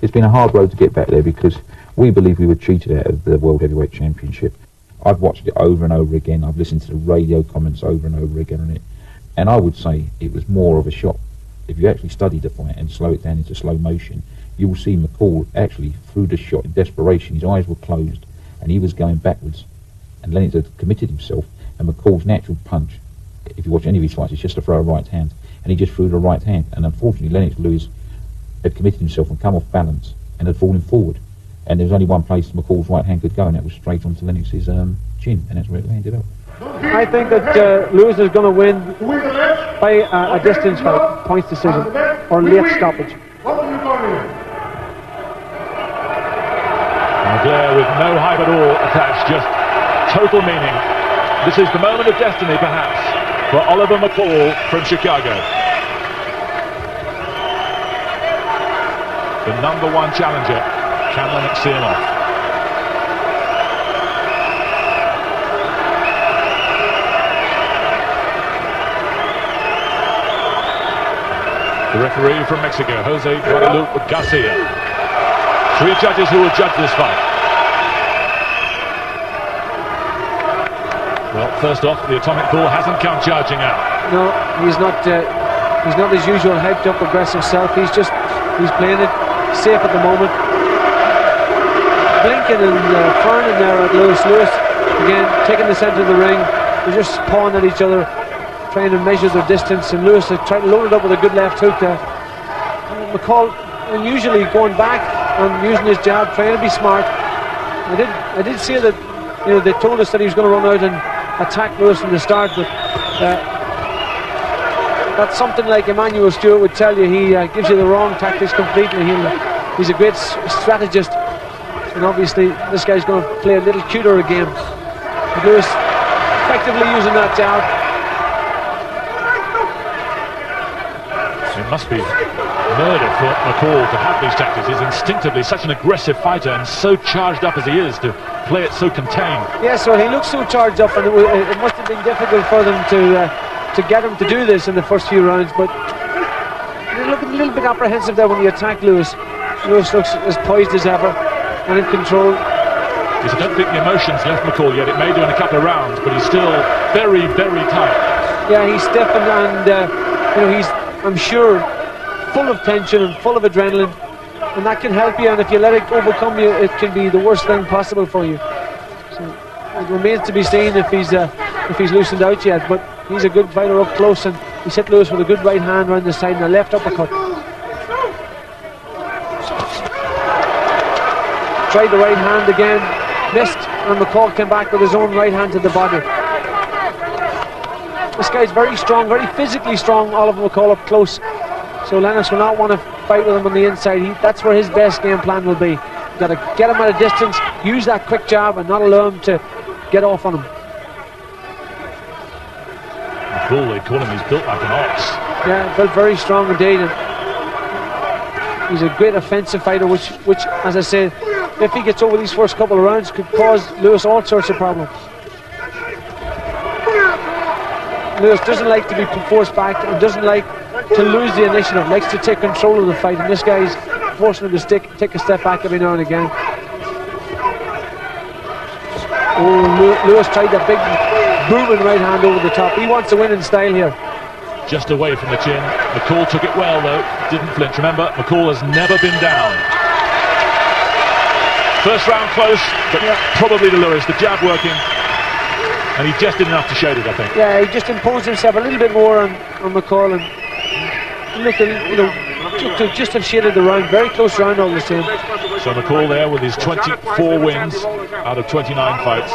it's been a hard road to get back there because we believe we were cheated out of the World Heavyweight Championship. I've watched it over and over again. I've listened to the radio comments over and over again on it, and I would say it was more of a shock. If you actually study the fight and slow it down into slow motion, you will see McCall actually threw the shot in desperation. His eyes were closed and he was going backwards, and Lennox had committed himself, and McCall's natural punch, if you watch any of his fights, it's just to throw a right hand, and he just threw the right hand, and unfortunately Lennox Lewis had committed himself and come off balance and had fallen forward, and there was only one place McCall's right hand could go, and that was straight onto Lennox's chin, and that's where it landed up. I think that Lewis is going to win by a distance fight, points decision, or late stoppage. Blair with no hype at all attached, just total meaning. This is the moment of destiny, perhaps, for Oliver McCall from Chicago. The #1 challenger. Can Lennox see him off? The referee from Mexico, Jose Guadalupe Garcia. 3 judges who will judge this fight. Well, first off, the atomic ball hasn't come charging out. No, he's not his usual hyped up aggressive self. He's playing it safe at the moment. Blinking and frowning there at Lewis. Lewis again taking the centre of the ring. They're just pawing at each other, trying to measure their distance, and Lewis had tried to load it up with a good left hook there. McCall unusually going back and using his jab, trying to be smart. I did see that, you know, they told us that he was going to run out and attack Lewis from the start, but that's something like Emmanuel Stewart would tell you. He gives you the wrong tactics completely. He's a great strategist, and obviously this guy's going to play a little cuter a game. But Lewis effectively using that jab. It must be murder for McCall to have these tactics. He's instinctively such an aggressive fighter, and so charged up as he is, to play it so contained. Yes, well, he looks so charged up, and it must have been difficult for them to get him to do this in the first few rounds, but they look a little bit apprehensive there when you attack Lewis. Lewis looks as poised as ever and in control. Yes, I don't think the emotions left McCall yet. It may do in a couple of rounds, but he's still very, very tight. Yeah, he's stiffened, and you know, he's, I'm sure, full of tension and full of adrenaline, and that can help you, and if you let it overcome you, it can be the worst thing possible for you. So it remains to be seen if he's loosened out yet, but he's a good fighter up close, and he's hit Lewis with a good right hand around the side and a left uppercut. Tried the right hand again, missed, and McCall came back with his own right hand to the body. This guy's very strong, very physically strong, Oliver McCall up close. So Lennox will not want to fight with him on the inside. That's where his best game plan will be. You've got to get him at a distance, use that quick jab, and not allow him to get off on him. McCall, they call him, he's built like an ox. Yeah, built very strong indeed. And he's a great offensive fighter, which, as I said, if he gets over these first couple of rounds, could cause Lewis all sorts of problems. Lewis doesn't like to be forced back and doesn't like to lose the initiative, likes to take control of the fight, and this guy's forcing him to take a step back every now and again. Oh, Lewis tried that big booming right hand over the top. He wants to win in style here. Just away from the chin. McCall took it well though, didn't flinch. Remember, McCall has never been down. First round close, but probably to Lewis, the jab working. And he just did enough to shade it, I think. Yeah, he just imposed himself a little bit more on McCall, and looked, to just have shaded the round. Very close round all the same. So McCall there with his 24 wins out of 29 fights,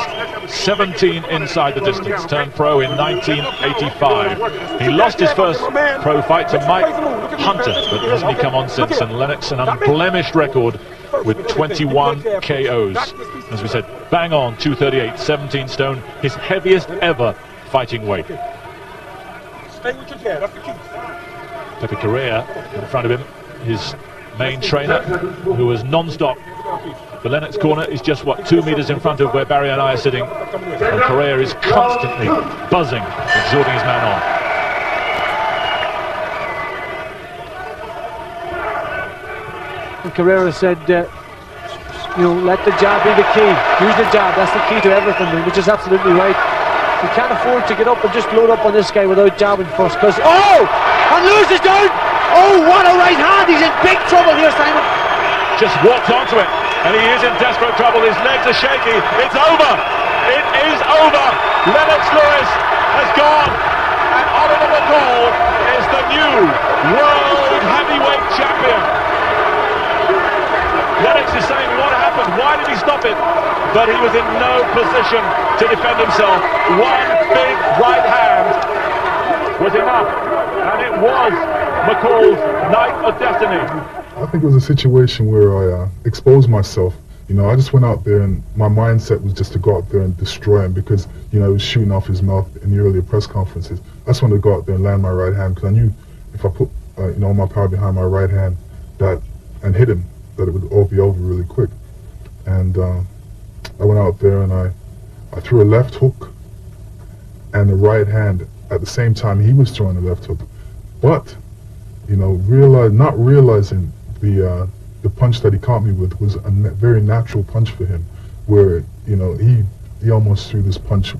17 inside the distance. Turned pro in 1985. He lost his first pro fight to Mike Hunter, but hasn't he come on since? And Lennox, an unblemished record with 21 KOs. As we said, bang on, 238, 17 stone, his heaviest ever fighting weight. Pepe Correa in front of him, his main trainer, who was non-stop. The Lennox corner is just, 2 meters in front of where Barry and I are sitting, and Correa is constantly buzzing, exhorting his man on. And Carrera said, you know, let the jab be the key. Use the jab, that's the key to everything, which is absolutely right. You can't afford to get up and just load up on this guy without jabbing first, because, oh! And Lewis is down! Oh, what a right hand! He's in big trouble here, Simon. Just walked onto it, and he is in desperate trouble. His legs are shaky. It's over! It is over! Lennox Lewis has gone, and Oliver McCall is the new world heavyweight champion. Lennox is saying, what happened? Why did he stop it? But he was in no position to defend himself. One big right hand was enough, and it was McCall's night of destiny. I think it was a situation where I exposed myself. You know, I just went out there, and my mindset was just to go out there and destroy him, because, you know, he was shooting off his mouth in the earlier press conferences. I just wanted to go out there and land my right hand, because I knew if I put, you know, all my power behind my right hand and hit him, that it would all be over really quick. And I went out there and I threw a left hook and the right hand at the same time he was throwing the left hook. But, you know, not realizing the punch that he caught me with was a very natural punch for him, where, you know, he almost threw this punch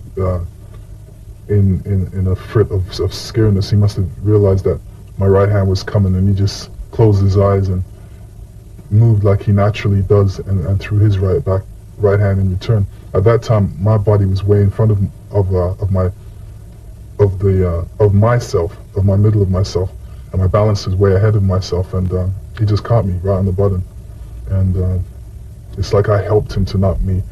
in a fit of scariness. He must have realized that my right hand was coming, and he just closed his eyes and moved like he naturally does, and threw his right hand in return. At that time, my body was way in front of myself, of my middle of myself, and my balance was way ahead of myself, and he just caught me right on the button, and it's like I helped him to knock me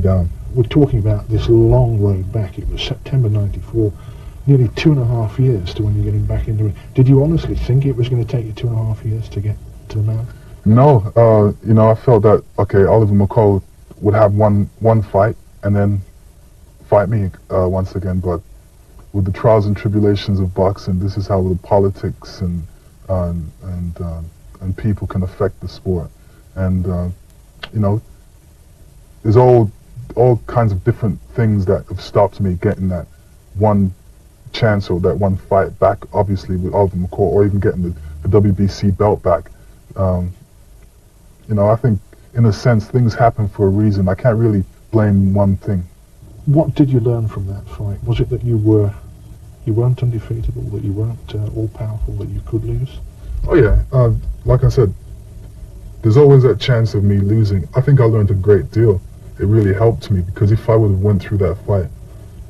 down. We're talking about this long road back. It was September '94, nearly 2.5 years to when you're getting back into it. Did you honestly think it was going to take you 2.5 years to get to the mount? No, you know, I felt that, okay, Oliver McCall would have one fight and then fight me once again, but with the trials and tribulations of boxing, this is how the politics and people can affect the sport. And, you know, there's all kinds of different things that have stopped me getting that one chance or that one fight back, obviously, with Oliver McCall, or even getting the WBC belt back. You know, I think, in a sense, things happen for a reason. I can't really blame one thing. What did you learn from that fight? Was it that you weren't undefeatable, that you weren't all-powerful, that you could lose? Oh yeah, like I said, there's always that chance of me losing. I think I learned a great deal. It really helped me, because if I would have went through that fight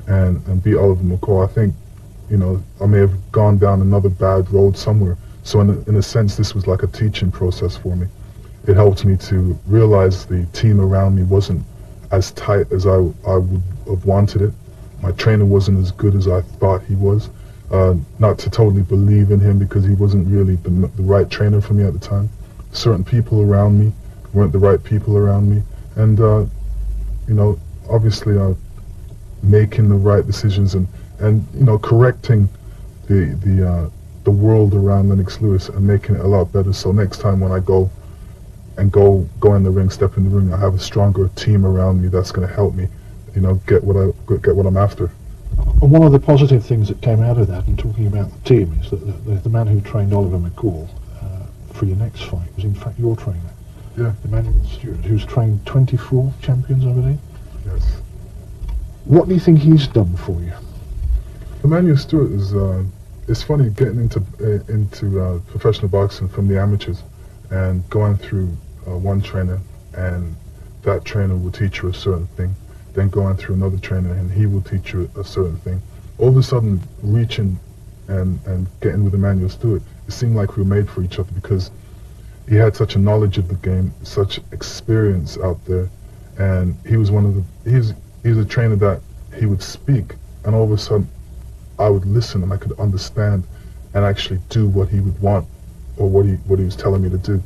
and beat Oliver McCall, I think, you know, I may have gone down another bad road somewhere. So in a sense, this was like a teaching process for me. It helped me to realize the team around me wasn't as tight as I would have wanted it. My trainer wasn't as good as I thought he was. Not to totally believe in him, because he wasn't really the right trainer for me at the time. Certain people around me weren't the right people around me. And, you know, obviously making the right decisions and you know, correcting the world around Lennox Lewis and making it a lot better. So next time when I go in the ring, step in the ring, I have a stronger team around me that's going to help me, you know, get what I'm after. And one of the positive things that came out of that, and talking about the team, is that the man who trained Oliver McCall for your next fight was in fact your trainer. Yeah. Emmanuel Stewart, who's trained 24 champions, I believe. Yes. What do you think he's done for you? Emmanuel Stewart is, it's funny getting into professional boxing from the amateurs and going through one trainer, and that trainer will teach you a certain thing, then going through another trainer and he will teach you a certain thing. All of a sudden, reaching and getting with Emmanuel Stewart, it seemed like we were made for each other, because he had such a knowledge of the game, such experience out there, and he was he's a trainer that he would speak, and all of a sudden I would listen and I could understand and actually do what he would want, or what he was telling me to do.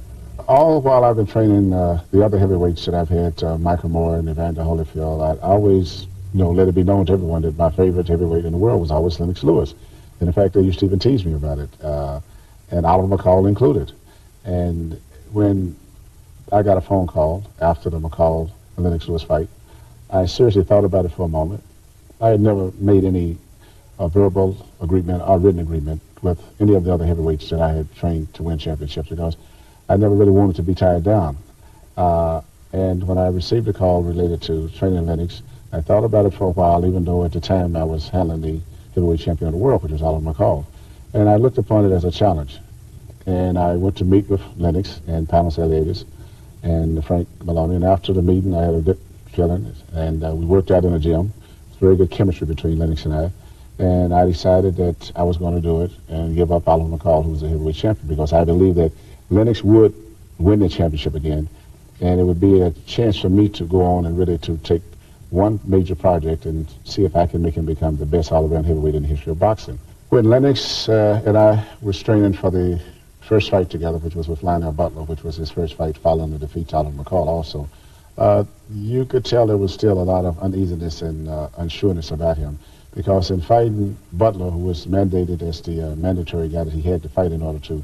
All while I've been training the other heavyweights that I've had, Michael Moore and Evander Holyfield, I always, you know, let it be known to everyone that my favorite heavyweight in the world was always Lennox Lewis. And in fact, they used to even tease me about it, and Oliver McCall included. And when I got a phone call after the McCall and Lennox Lewis fight, I seriously thought about it for a moment. I had never made any verbal agreement or written agreement with any of the other heavyweights that I had trained to win championships, because I never really wanted to be tied down. And when I received a call related to training Lennox, I thought about it for a while, even though at the time I was handling the heavyweight champion of the world, which was Alan McCall. And I looked upon it as a challenge. And I went to meet with Lennox and Panos Eliadis and Frank Maloney. And after the meeting, I had a good feeling. And we worked out in the gym. Very good chemistry between Lennox and I. And I decided that I was going to do it and give up Alan McCall, who was the heavyweight champion, because I believed that Lennox would win the championship again. And it would be a chance for me to go on and really to take one major project and see if I can make him become the best all-around heavyweight in the history of boxing. When Lennox and I were training for the first fight together, which was with Lionel Butler, which was his first fight following the defeat to Alan McCall also, you could tell there was still a lot of uneasiness and unsureness about him, because in fighting Butler, who was mandated as the mandatory guy that he had to fight in order to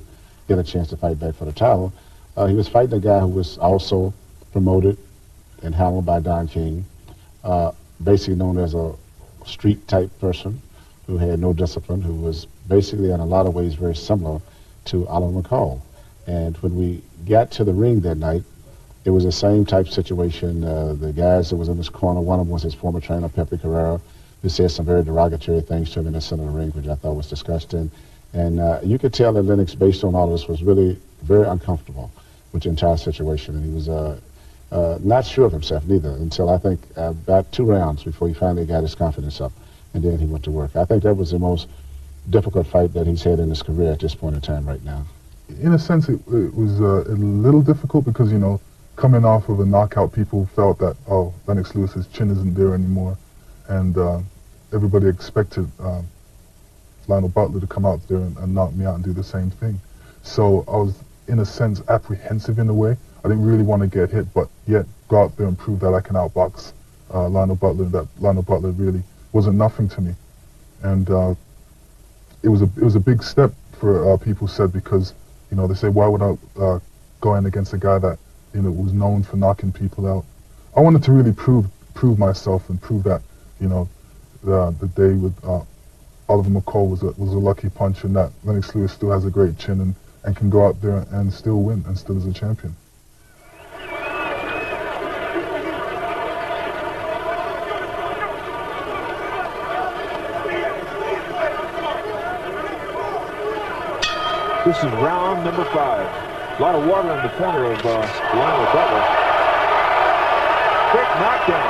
get a chance to fight back for the title, he was fighting a guy who was also promoted and handled by Don King, basically known as a street-type person who had no discipline, who was basically in a lot of ways very similar to Alan McCall. And when we got to the ring that night, it was the same type situation. The guys that was in this corner, one of them was his former trainer, Pepe Carrera, who said some very derogatory things to him in the center of the ring, which I thought was disgusting. And you could tell that Lennox, based on all of this, was really very uncomfortable with the entire situation. And he was not sure of himself neither until I think about 2 rounds before he finally got his confidence up. And then he went to work. I think that was the most difficult fight that he's had in his career at this point in time right now. In a sense, it was a little difficult because, you know, coming off of a knockout, people felt that, oh, Lennox Lewis's chin isn't there anymore. And everybody expected Lionel Butler to come out there and knock me out and do the same thing. So I was, in a sense, apprehensive in a way. I didn't really want to get hit, but yet go out there and prove that I can outbox Lionel Butler, that Lionel Butler really wasn't nothing to me. And it was a big step for people said, because, you know, they say, why would I go in against a guy that, you know, was known for knocking people out? I wanted to really prove myself and prove that, you know, the day with Oliver McCall was a lucky punch, and that Lennox Lewis still has a great chin and can go out there and still win and still is a champion. This is round number 5. A lot of water in the corner of Lionel Butler. Quick knockdown.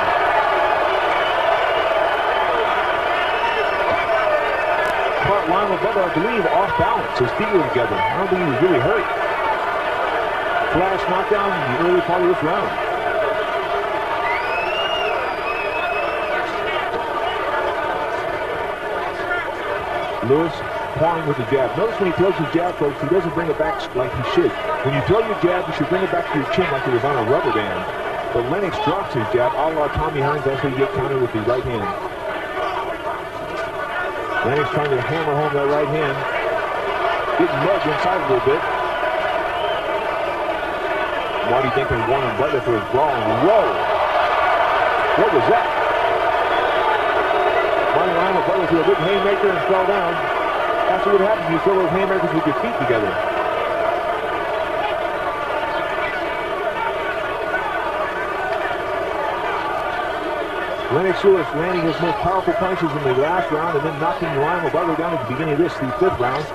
Caught Lionel Butler, I believe, off balance. His feet were together. I don't think he was really hurt. Flash knockdown in the early part of this round. Lewis pawing with the jab. Notice when he throws his jab, folks, he doesn't bring it back like he should. When you throw your jab, you should bring it back to your chin like it was on a rubber band. But Lennox drops his jab, a la Tommy Hearns, after he gets countered with the right hand. Lennox trying to hammer home that right hand. Getting nudged inside a little bit. Marty Dinkin warning Butler for his brawl. Whoa! What was that? Marty Lionel Butler threw a big haymaker and fell down. That's what happens when you throw those haymakers with your feet together. Lennox Lewis landing his most powerful punches in the last round and then knocking Lionel Butler down at the beginning of this, the 5th round.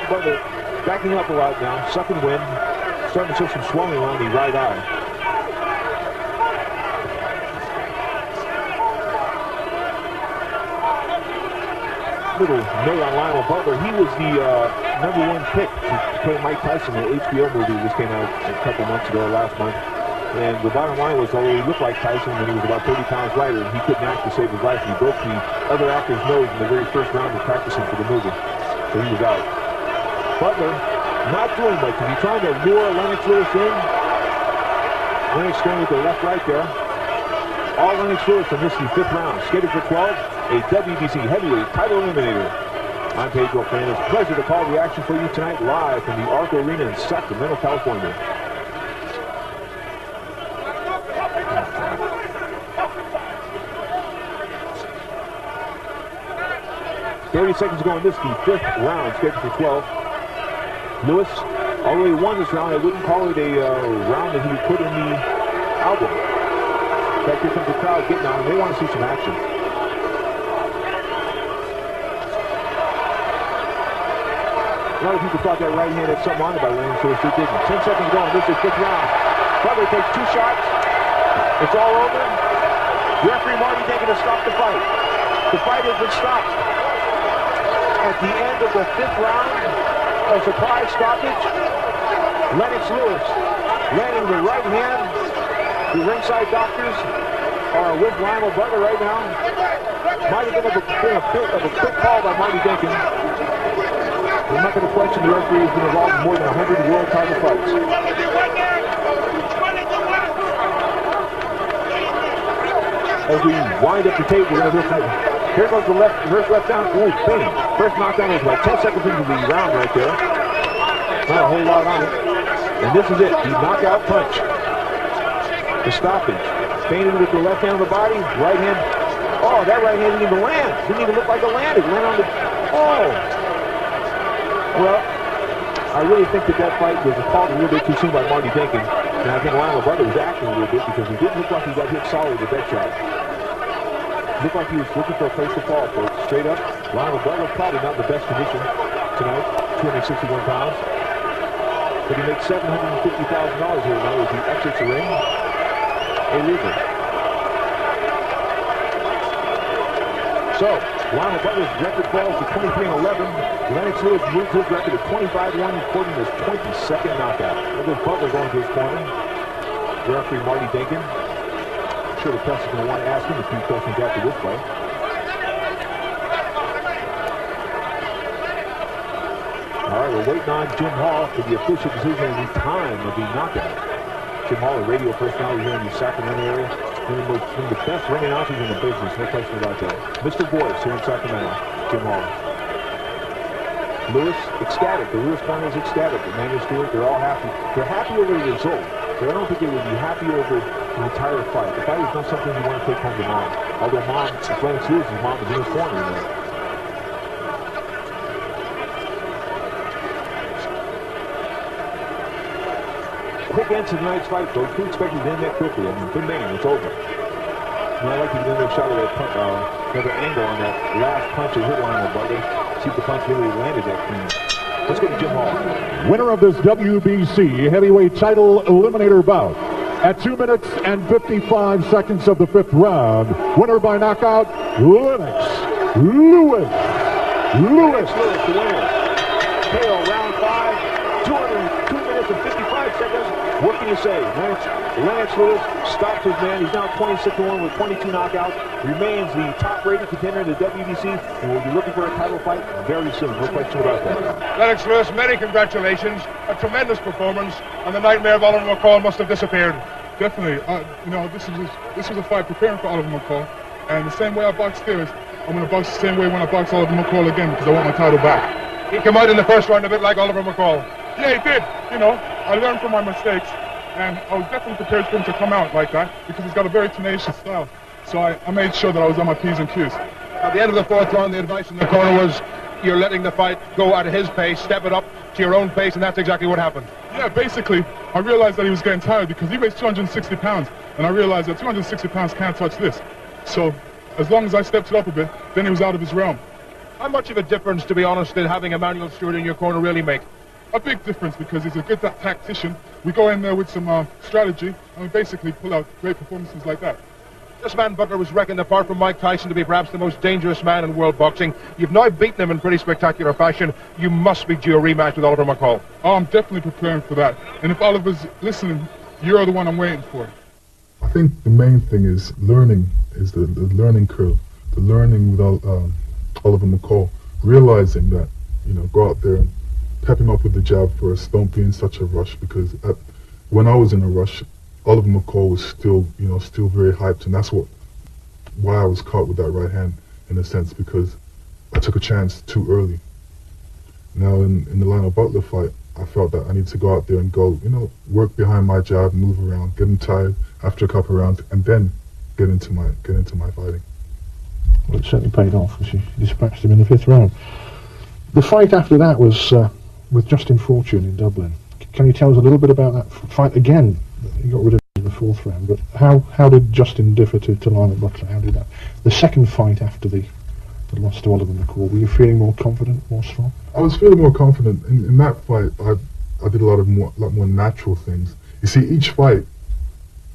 Butler backing up a lot now, sucking wind, starting to show some swelling around the right eye. Little note on Lionel Butler. He was the #1 pick to play Mike Tyson in the HBO movie that just came out a couple months ago, last month. And the bottom line was, although he looked like Tyson when he was about 30 pounds lighter, he couldn't act to save his life. He broke the other actor's nose in the very first round of practicing for the movie. So he was out. Butler not doing much. Is he trying to lure Lennox Lewis in? Lennox going with the left right there. All Lennox Lewis in this, the 5th round. Skated for 12. A WBC heavyweight title eliminator. I'm Pedro Fernandez. Pleasure to call the action for you tonight live from the Arco Arena in Sacramento, California. 30 seconds to go in this, the 5th round, scheduled for 12. Lewis already won this round. I wouldn't call it a round that he would put in the album. In fact, here comes the crowd getting on, and they want to see some action. A lot of people thought that right hand had something on it by Lennox, so it didn't. 10 seconds to go, and this is 5th round. Butler takes 2 shots. It's all over. Referee Marty Denkin to stop the fight. The fight has been stopped. At the end of the 5th round, a surprise stoppage. Lennox Lewis landing the right hand. The ringside doctors are with Lionel Butler right now. Might have been a bit of a quick call by Marty Denkin. I'm not going to question the referee has been involved in more than 100 world title fights. As we wind up the tape, we're going to listen. Here goes the first left down. Ooh, bang. First knockdown was about 10 seconds into the round right there. Not a whole lot on it. And this is it, the knockout punch. The stoppage. Feinted with the left hand on the body, right hand. Oh, that right hand didn't even land. Didn't even look like it landed. It landed on the... Oh! Well, I really think that fight was called a little bit too soon by Marty Denkin. And I think Lionel Butler was acting a little bit because he didn't look like he got hit solid with that shot. Looked like he was looking for a place to fall, folks. Straight up, Lionel Butler probably not in the best condition tonight, 261 pounds. But he makes $750,000 here now as he exits the ring. Illegal. So, Lionel Butler's record falls to 23-11. Lennox Lewis moves his record to 25-1, recording his 22nd knockout. Look at Butler going to his corner. The referee Marty Denkin. I'm sure the press is going to want to ask him a few questions after this fight. All right, we're waiting on Jim Hall for the official decision on the time of the knockout. Jim Hall, a radio personality here in the Sacramento area. One of the best ring announcers in the business, no question about that. Mr. Voice here in Sacramento, Jim Hall. Lewis, ecstatic. The Lewis corner is ecstatic. The man is doing it. They're all happy. They're happy over the result, but I don't think they would be happy over the entire fight. The fight was not something you want to take home to mom. Although mom, Lennox Lewis's mom was in his corner in there. Quick end to tonight's fight, folks. We expected to end that quickly. I mean, good man, it's over. And I'd like to get another shot of that punch, another angle on that last punch that hit Lionel Butler. See if the punch really landed that clean. Let's go to Jim Hall. Winner of this WBC heavyweight title eliminator bout. At 2 minutes and 55 seconds of the 5th round, winner by knockout, Lennox Lewis. Lewis, the winner. KO round 5, 202 minutes and 55 seconds. What can you say? Lennox Lewis stops his man. He's now 26-1 with 22 knockouts. Remains the top-rated contender in the WBC, and will be looking for a title fight very soon. No question about that. Lennox Lewis, many congratulations. A tremendous performance, and the nightmare of Oliver McCall must have disappeared. Definitely. You know, this was a fight preparing for Oliver McCall, and the same way I boxed there, I'm going to box the same way when I box Oliver McCall again because I want my title back. He came out in the first round a bit like Oliver McCall. Yeah, he did. You know, I learned from my mistakes, and I was definitely prepared for him to come out like that because he's got a very tenacious style. So I made sure that I was on my P's and Q's. At the end of the 4th round, the advice in the corner was you're letting the fight go at his pace, step it up to your own pace, and that's exactly what happened. Yeah, basically, I realized that he was getting tired because he weighs 260 pounds, and I realized that 260 pounds can't touch this. So as long as I stepped it up a bit, then he was out of his realm. How much of a difference, to be honest, did having Emmanuel Stewart in your corner really make? A big difference because he's a good tactician. We go in there with some strategy, and we basically pull out great performances like that. This man Butler was reckoned, apart from Mike Tyson, to be perhaps the most dangerous man in world boxing. You've now beaten him in pretty spectacular fashion. You must be due a rematch with Oliver McCall. Oh, I'm definitely preparing for that. And if Oliver's listening, you're the one I'm waiting for. I think the main thing is learning, is the learning curve. The learning with Oliver McCall. Realizing that, you know, go out there and pep him up with the jab first. Don't be in such a rush because when I was in a rush, Oliver McCall was still very hyped, and that's why I was caught with that right hand in a sense because I took a chance too early. Now in the Lionel Butler fight, I felt that I need to go out there and go, work behind my jab, move around, get him tired after a couple of rounds, and then get into my fighting. Well, it certainly paid off because he dispatched him in the 5th round. The fight after that was with Justin Fortune in Dublin. Can you tell us a little bit about that fight again? He got rid of him in the 4th round, but how did Justin differ to Lionel Butler? How did that? The second fight after the loss to Oliver McCall, were you feeling more confident, more strong? I was feeling more confident. In that fight, I did a lot more natural things. You see, each fight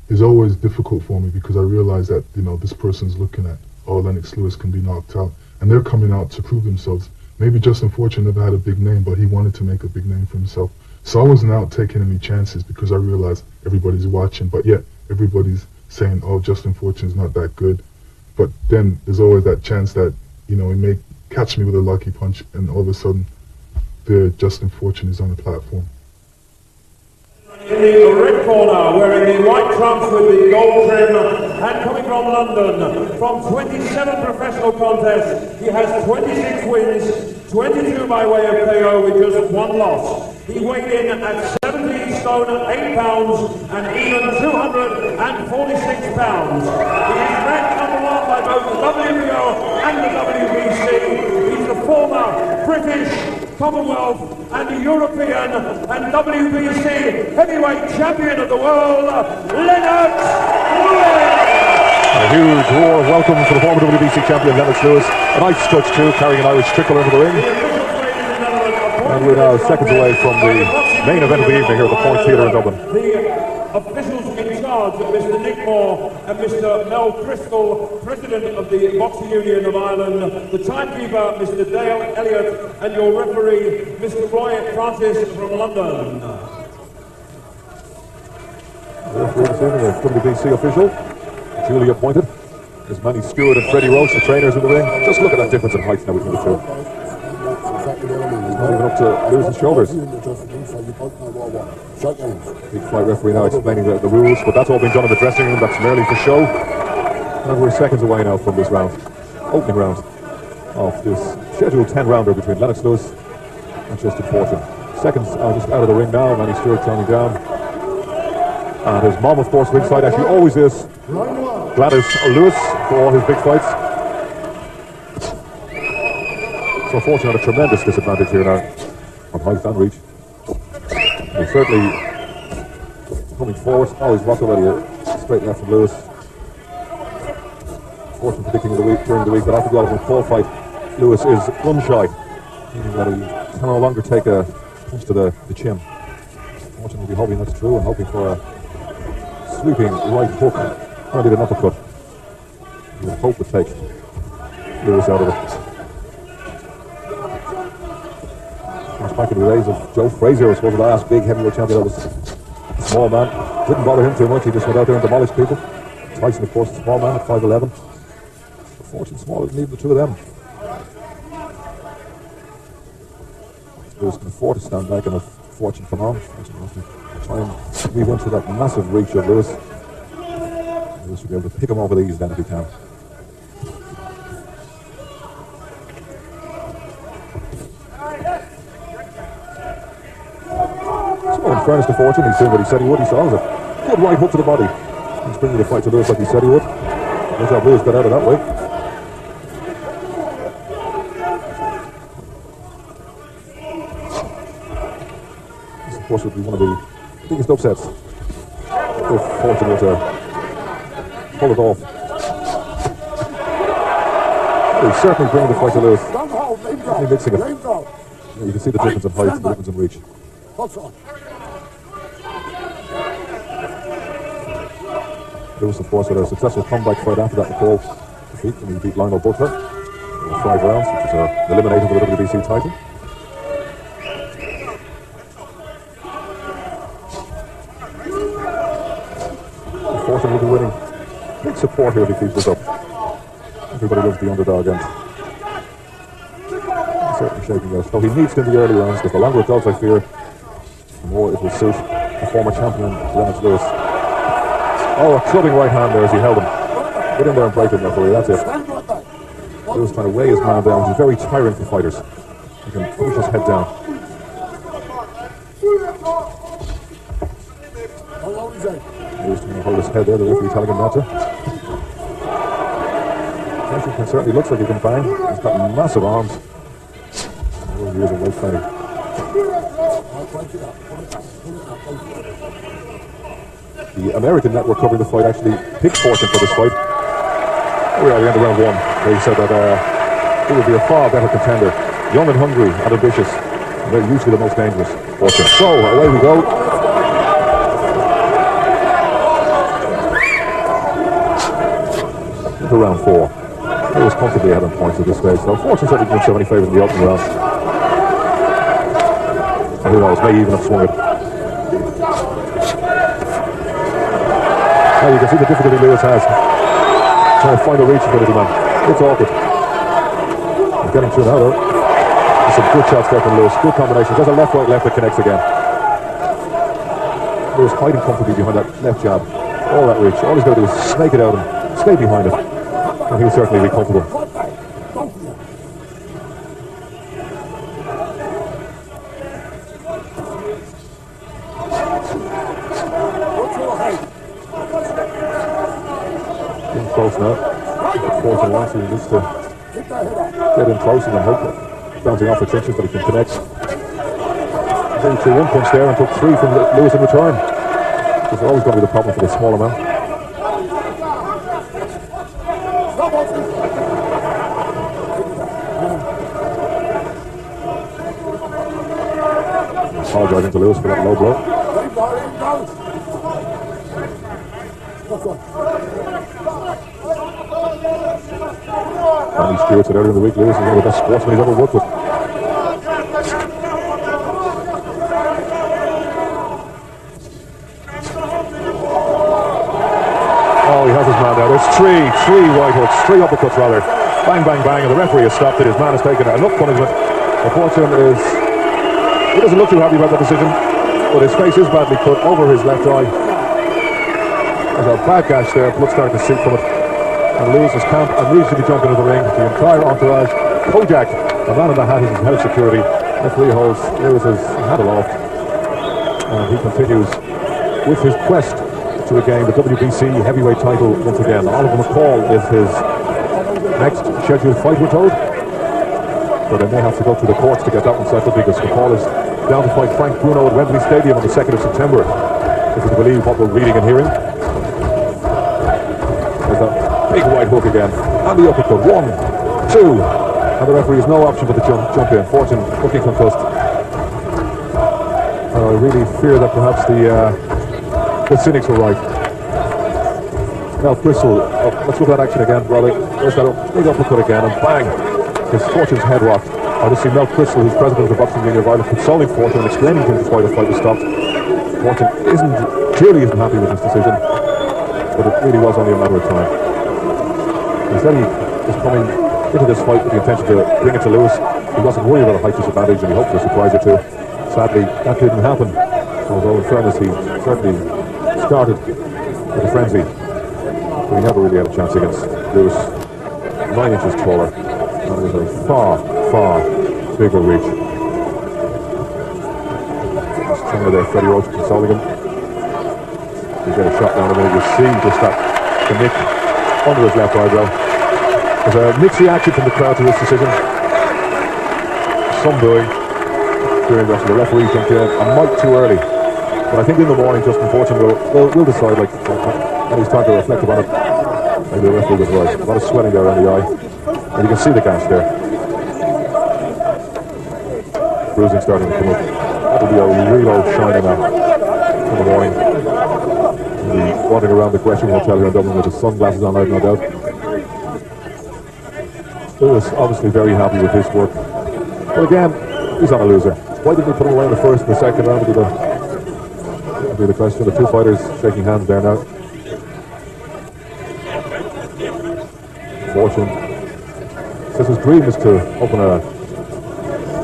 is always difficult for me because I realize that, you know, this person's looking at, oh, Lennox Lewis can be knocked out, and they're coming out to prove themselves. Maybe Justin Fortune never had a big name, but he wanted to make a big name for himself. So I wasn't out taking any chances because I realized everybody's watching, but yet everybody's saying, oh, Justin Fortune's not that good. But then there's always that chance that, you know, he may catch me with a lucky punch, and all of a sudden, there Justin Fortune is on the platform. In the red corner, wearing the white trunks with the gold trim, and coming from London, from 27 professional contests, he has 26 wins, 22 by way of KO with just 1 loss. He weighed in at 17 stone 8 pounds and even 246 pounds. He is ranked #1 by both the WBO and the WBC. He's the former British, Commonwealth and European and WBC heavyweight champion of the world, Lennox Lewis. A huge roar of welcome for the former WBC champion Lennox Lewis. A nice touch too, carrying an Irish tricolour into the ring. And we're now seconds away from the main event of the evening here at the Point Theatre in Dublin. The officials in charge, Mr. Nick Moore and Mr. Mel Crystal, President of the Boxing Union of Ireland, the timekeeper, Mr. Dale Elliott, and your referee, Mr. Roy Francis from London. The referee this evening, a WBC official, duly appointed. There's Manny Stewart and Freddie Roach, the trainers in the ring. Just look at that difference in height now between the two. He's not even up to Lewis's shoulders. Big fight referee now explaining the rules, but that's all been done in the dressing room. That's merely for show. And we're seconds away now from this round, opening round of this scheduled 10-rounder between Lennox Lewis and Justin Fortune. Seconds are just out of the ring now. Manny Stewart turning down. And his mom, of course, ringside, as she always is, Gladys Lewis, for all his big fights. So Fortune had a tremendous disadvantage here now on height and reach. He's certainly coming forward. Oh, he's rocked already a straight left from Lewis. Fortune predicting during the week that after the Oliver McCall fight, Lewis is gun shy, meaning that he can no longer take a punch to the chin. Fortune will be hoping that's true and hoping for a sweeping right hook, or indeed an uppercut. He would hope to take Lewis out of it. Back in the days of Joe Frazier, I suppose, the last big heavyweight champion. That was a small man. Didn't bother him too much. He just went out there and demolished people. Tyson, of course, a small man at 5'11". Fortune smaller than even the two of them. Lewis can afford to stand back and if Fortune come on. Fortune has to try and weave into that massive reach of Lewis. Lewis should be able to pick him over these then if he can. In fairness to Fortune, he's doing what he said he would. He saw a good right hook to the body. He's bringing the fight to Lewis like he said he would. Good job Lewis got out of that way. This, of course, would be one of the biggest upsets if Fortune were to pull it off. He's certainly bringing the fight to Lewis. Certainly mixing it. Yeah, you can see the difference in height and the difference in reach. Lewis, of course, had a successful comeback fight after that McCall defeat when he beat Lionel Butler in 5 rounds, which was eliminated for the WBC title. Fortune will be winning. Big support here if he keeps this up. Everybody loves the underdog and he's certainly shaking out. So he needs to in the early rounds because the longer it goes, I fear, the more it will suit the former champion Lennox Lewis. Oh, a clubbing right hand there as he held him. Get in there and break him, referee, that's it. Lewis trying to weigh his man down, which is very tiring for fighters. He can push his head down. Lewis trying to hold his head there, the referee telling him not to. Washington certainly looks like he can bang. He's got massive arms. Oh, he is a weight fighter. The American network covering the fight actually picked Fortune for this fight. We are at the end of round 1. They said that he would be a far better contender. Young and hungry and ambitious. And they're usually the most dangerous. Fortune. So, away we go. Into round 4. He was comfortably ahead on points at this stage. So, Fortune certainly didn't show any favours in the opening round. And who knows, may even have swung it. Now you can see the difficulty Lewis has. Trying to find a reach for the little man. It's awkward. He's getting through now though. There's some good shots there from Lewis. Good combinations. There's a left, right, left that connects again. Lewis hiding comfortably behind that left jab. All that reach. All he's got to do is snake it out and stay behind it. And he'll certainly be comfortable. Close now. Fortune wants he needs to get in close and then hope bouncing off the trenches that he can connect. He threw 1 punch there and took 3 from Lewis in return. Which is always going to be the problem for the smaller man. Apologising to Lewis for that low blow. Andy Stewart said earlier in the week, Lewis is one of the best sportsmen he's ever worked with. Oh, he has his man now. There's three right hooks, 3 uppercuts rather. Bang, bang, bang, and the referee has stopped it. His man has taken enough punishment. Unfortunately, he doesn't look too happy about that decision, but his face is badly cut over his left eye. There's a bad gash there, blood starting to seep from it. And Lewis is camp and needs to be jumping into the ring. The entire entourage. Kojak, the man in the hat, is his health security. Referee holds Lewis's hat aloft. And he continues with his quest to regain the WBC heavyweight title once again. Oliver McCall is his next scheduled fight, we're told. But they may have to go to the courts to get that one settled because McCall is down to fight Frank Bruno at Wembley Stadium on the 2nd of September. If we believe what we're reading and hearing. There's that big right hook again. And the uppercut. 1, 2. And the referee has no option but to jump in. Fortune looking concussed. I really fear that perhaps the cynics were right. Now Bristol. Let's look at that action again, Robbie. There's that big uppercut again and bang. His Fortune's head rocked. Obviously Mel Crystal, who's president of the Boxing Union of Ireland, consoling Fortune and explaining to him why the fight was stopped. Fortune clearly isn't happy with this decision, but it really was only a matter of time. Instead, he was coming into this fight with the intention to bring it to Lewis. He wasn't worried about a height disadvantage and he hoped for a surprise or two. Sadly, that didn't happen. Although, in fairness, he certainly started with a frenzy. But he never really had a chance against Lewis. 9 inches taller. And with a far, far bigger reach. Trainer there, Freddie Roach, consoling him. You get a shot down a minute, you see just that the nick under his left eyebrow. There's a mixed reaction from the crowd to this decision. Some booing. During the referee jumped in a mite too early. But I think in the morning, Justin Fortune will decide, like, when he's trying to reflect about it. Maybe the referee was right. A lot of swelling there around the eye. And you can see the gash there. Bruising starting to come up. That'll be a real old shiner now in the morning. He'll be wandering around the Gresham Hotel here in Dublin with his sunglasses on, I've no doubt. Lewis obviously very happy with his work. But again, he's not a loser. Why didn't he put him away in the first and the second round? That'll be the question. The 2 fighters shaking hands there now. Fortune says his dream is to open a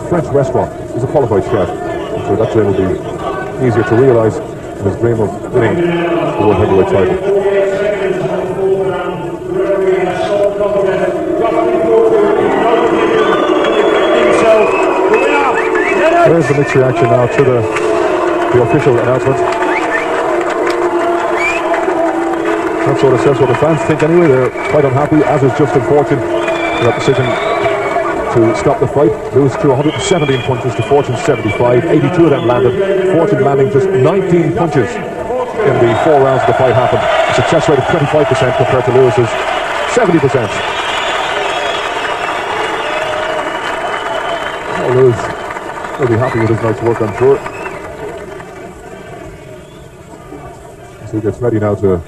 French restaurant. He's a qualified chef. I'm sure that dream will be easier to realise than his dream of winning the World Heavyweight title. There's the mixed reaction now to the official announcement. Not sort of says what the fans think anyway. They're quite unhappy, as is Justin Fortune. That decision to stop the fight. Lewis threw 117 punches to Fortune's 75. 82 of them landed. Fortune landing just 19 punches in the 4 rounds the fight happened. A success rate of 25% compared to Lewis's 70%. Oh, Lewis will be happy with his night's work, I'm sure. So he gets ready now to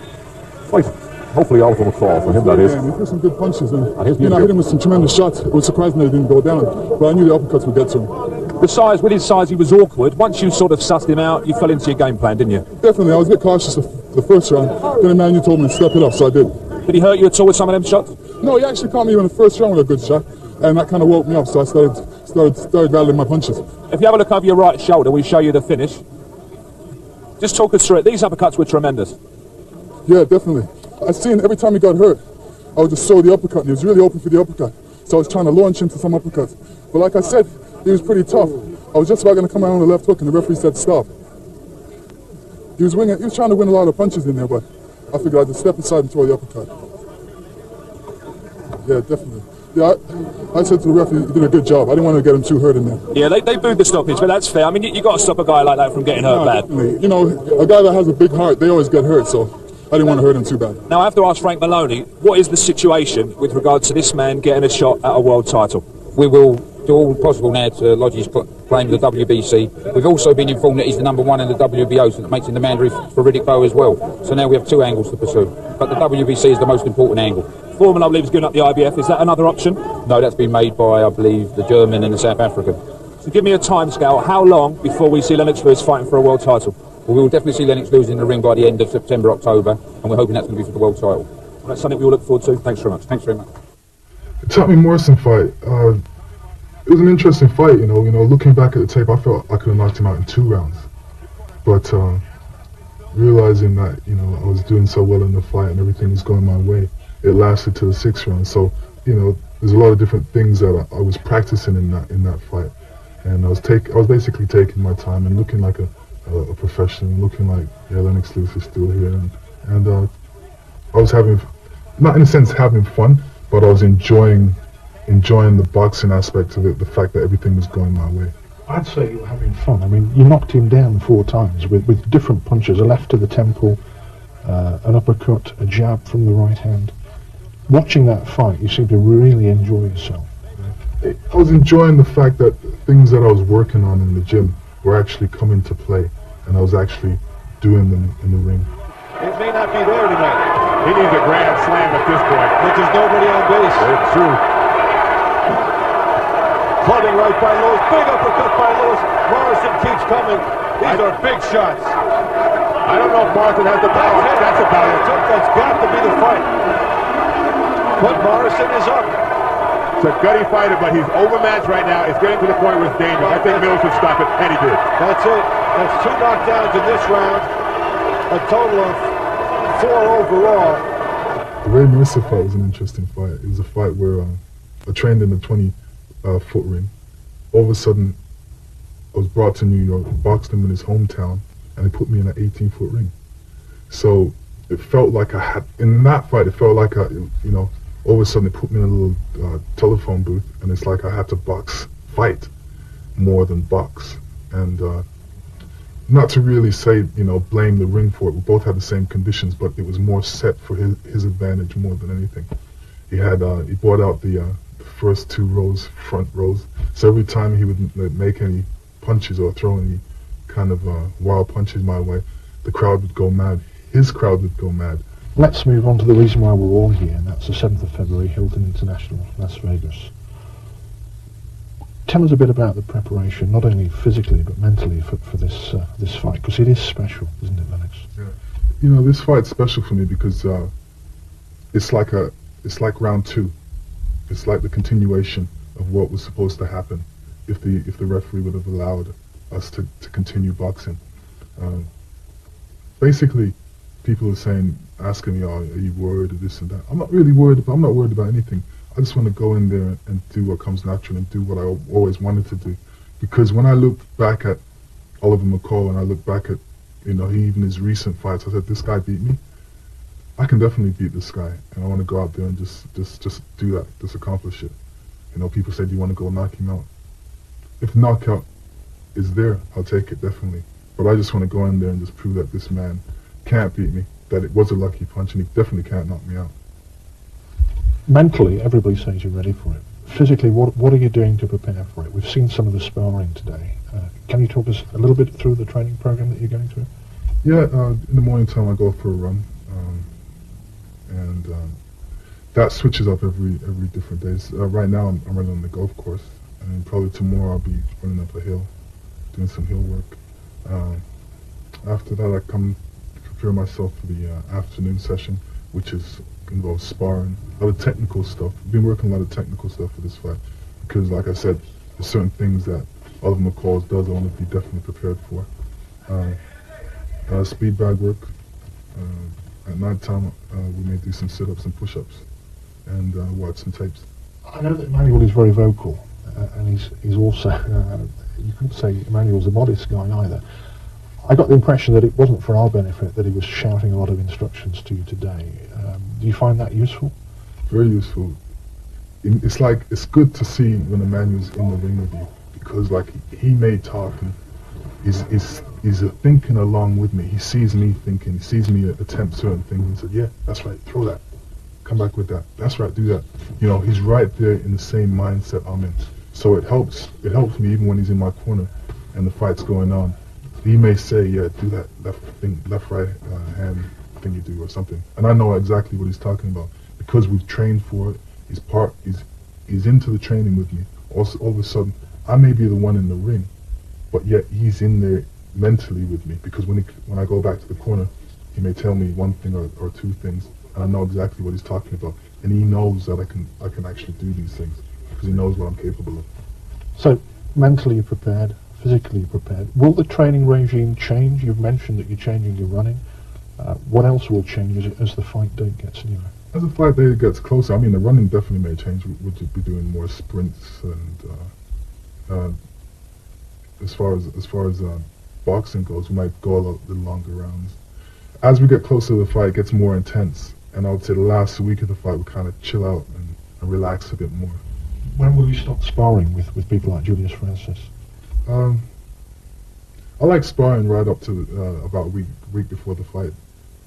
fight. Hopefully Oliver McCall, for him that is. He threw some good punches, and I hit him with some tremendous shots. It was surprising that he didn't go down, but I knew the uppercuts would get to him. The size, with his size, he was awkward. Once you sort of sussed him out, you fell into your game plan, didn't you? Definitely, I was a bit cautious the first round. Then the man, you told me to step it up, so I did. Did he hurt you at all with some of them shots? No, he actually caught me in the first round with a good shot, and that kind of woke me up, so I started rattling my punches. If you have a look over your right shoulder, we show you the finish. Just talk us through it. These uppercuts were tremendous. Yeah, definitely. I seen every time he got hurt, I would just throw the uppercut, and he was really open for the uppercut. So I was trying to launch him to some uppercuts. But like I said, he was pretty tough. I was just about going to come out on the left hook, and the referee said stop. He was trying to win a lot of punches in there, but I figured I'd just step aside and throw the uppercut. Yeah, definitely. Yeah, I said to the referee, he did a good job. I didn't want to get him too hurt in there. Yeah, they booed the stoppage, but that's fair. I mean, you got to stop a guy like that from getting hurt bad. Definitely. You know, a guy that has a big heart, they always get hurt, so I didn't want to hurt him too bad. Now, I have to ask Frank Maloney, what is the situation with regard to this man getting a shot at a world title? We will do all possible now to lodge his claim with the WBC. We've also been informed that he's the #1 in the WBO, so that makes him the mandatory for Riddick Bowe as well. So now we have 2 angles to pursue. But the WBC is the most important angle. Foreman, I believe, is giving up the IBF. Is that another option? No, that's been made by, I believe, the German and the South African. So give me a timescale. How long before we see Lennox Lewis fighting for a world title? Well, we will definitely see Lennox Lewis in the ring by the end of September, October, and we're hoping that's going to be for the world title. Well, that's something we all look forward to. Thanks very much. Thanks very much. The Tommy Morrison fight, it was an interesting fight, you know, looking back at the tape, I felt I could have knocked him out in 2 rounds. But realizing that, you know, I was doing so well in the fight and everything was going my way, it lasted to the 6th round. So, you know, there's a lot of different things that I was practicing in that fight. And I was basically taking my time and looking like a professional, looking like, yeah, Lennox Lewis is still here. And I was having, not in a sense having fun, but I was enjoying the boxing aspect of it, the fact that everything was going my way. I'd say you were having fun. I mean, you knocked him down 4 times with different punches, a left to the temple, an uppercut, a jab from the right hand. Watching that fight, you seemed to really enjoy yourself. I was enjoying the fact that things that I was working on in the gym were actually coming to play, and I was actually doing them in the ring. It may not be there tonight. He needs a grand slam at this point. But there's nobody on base. It's true. Clubbing right by Lewis. Big uppercut by Lewis. Morrison keeps coming. These are big shots. I don't know if Morrison has the power. That's about it. That's got to be the fight. But Morrison is up. It's a gutty fighter, but he's overmatched right now. It's getting to the point where it's dangerous. I think Mills should stop it, and he did. That's it. That's 2 knockdowns in this round. A total of 4 overall. The Ray Mercer fight was an interesting fight. It was a fight where I trained in the 20-foot ring. All of a sudden, I was brought to New York, boxed him in his hometown, and they put me in an 18-foot ring. So it felt like I had, in that fight, it felt like all of a sudden they put me in a little telephone booth, and it's like I had to fight more than box. And not to really say, blame the ring for it. We both had the same conditions, but it was more set for his advantage more than anything. He brought out the first 2 rows, front rows. So every time he would make any punches or throw any kind of wild punches my way, the crowd would go mad. His crowd would go mad. Let's move on to the reason why we're all here, and that's the 7th of February, Hilton International, Las Vegas. Tell us a bit about the preparation, not only physically but mentally for this fight, because it is special, isn't it, Lennox? Yeah. This fight's special for me because it's like round 2. It's like the continuation of what was supposed to happen if the referee would have allowed us to continue boxing. Basically, people are asking me, are you worried of this and that? I'm not really worried. I'm not worried about anything. I just want to go in there and do what comes natural and do what I always wanted to do. Because when I look back at Oliver McCall and I look back at, even his recent fights, I said, this guy beat me. I can definitely beat this guy, and I want to go out there and just do that, just accomplish it. You know, people say, do you want to go knock him out? If knockout is there, I'll take it, definitely. But I just want to go in there and just prove that this man can't beat me, that it was a lucky punch, and he definitely can't knock me out. Mentally, everybody says you're ready for it. Physically, what are you doing to prepare for it? We've seen some of the sparring today. Can you talk us a little bit through the training program that you're going through? Yeah, in the morning time I go for a run, and that switches up every different days. Right now I'm running on the golf course, and probably tomorrow I'll be running up a hill, doing some hill work. After that I come prepare myself for the afternoon session, which involves sparring, a lot of technical stuff. I've been working a lot of technical stuff for this fight, because like I said, there's certain things that Oliver McCall does I want to be definitely prepared for. Speed bag work. At night time, we may do some sit-ups and push-ups, and watch some tapes. I know that Emmanuel is very vocal, and he's also, you couldn't say Emmanuel's a modest guy either. I got the impression that it wasn't for our benefit that he was shouting a lot of instructions to you today. Do you find that useful? Very useful. It's good to see when Emmanuel's in the ring with you, because like he may talk and he's thinking along with me. He sees me thinking, he sees me attempt certain things and says, yeah, that's right, throw that, come back with that, that's right, do that. You know, he's right there in the same mindset I'm in. So it helps me even when he's in my corner and the fight's going on. He may say, yeah, do that left right hand thing you do or something. And I know exactly what he's talking about because we've trained for it. He's into the training with me. Also, all of a sudden, I may be the one in the ring, but yet he's in there mentally with me, because when I go back to the corner, he may tell me one thing or two things, and I know exactly what he's talking about, and he knows that I can actually do these things because he knows what I'm capable of. So mentally you're prepared, physically you're prepared. Will the training regime change? You've mentioned that you're changing your running. What else will change as the fight date gets nearer? As the fight date gets closer, I mean, the running definitely may change. We'll be doing more sprints, and as far as boxing goes, we might go a little longer rounds. As we get closer to the fight, it gets more intense, and I would say the last week of the fight, we kind of chill out and relax a bit more. When will you stop sparring with people like Julius Francis? I like sparring right up to about a week before the fight,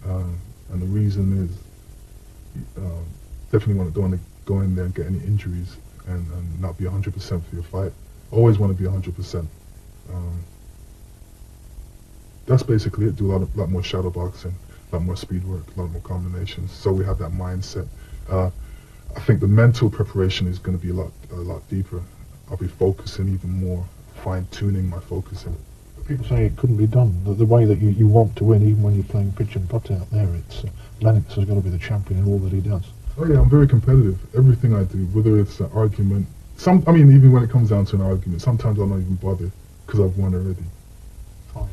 and the reason is definitely don't want to go in there and get any injuries and not be 100% for your fight. Always want to be 100%. That's basically it. Do a lot more shadow boxing, a lot more speed work, a lot more combinations. So we have that mindset. I think the mental preparation is going to be a lot deeper. I'll be focusing even more, fine-tuning my focusing. People say it couldn't be done. The way that you want to win, even when you're playing pitch and putt out there, it's Lennox has got to be the champion in all that he does. Oh yeah, I'm very competitive. Everything I do, whether it's an argument, even when it comes down to an argument, sometimes I'll not even bother because I've won already. Fine.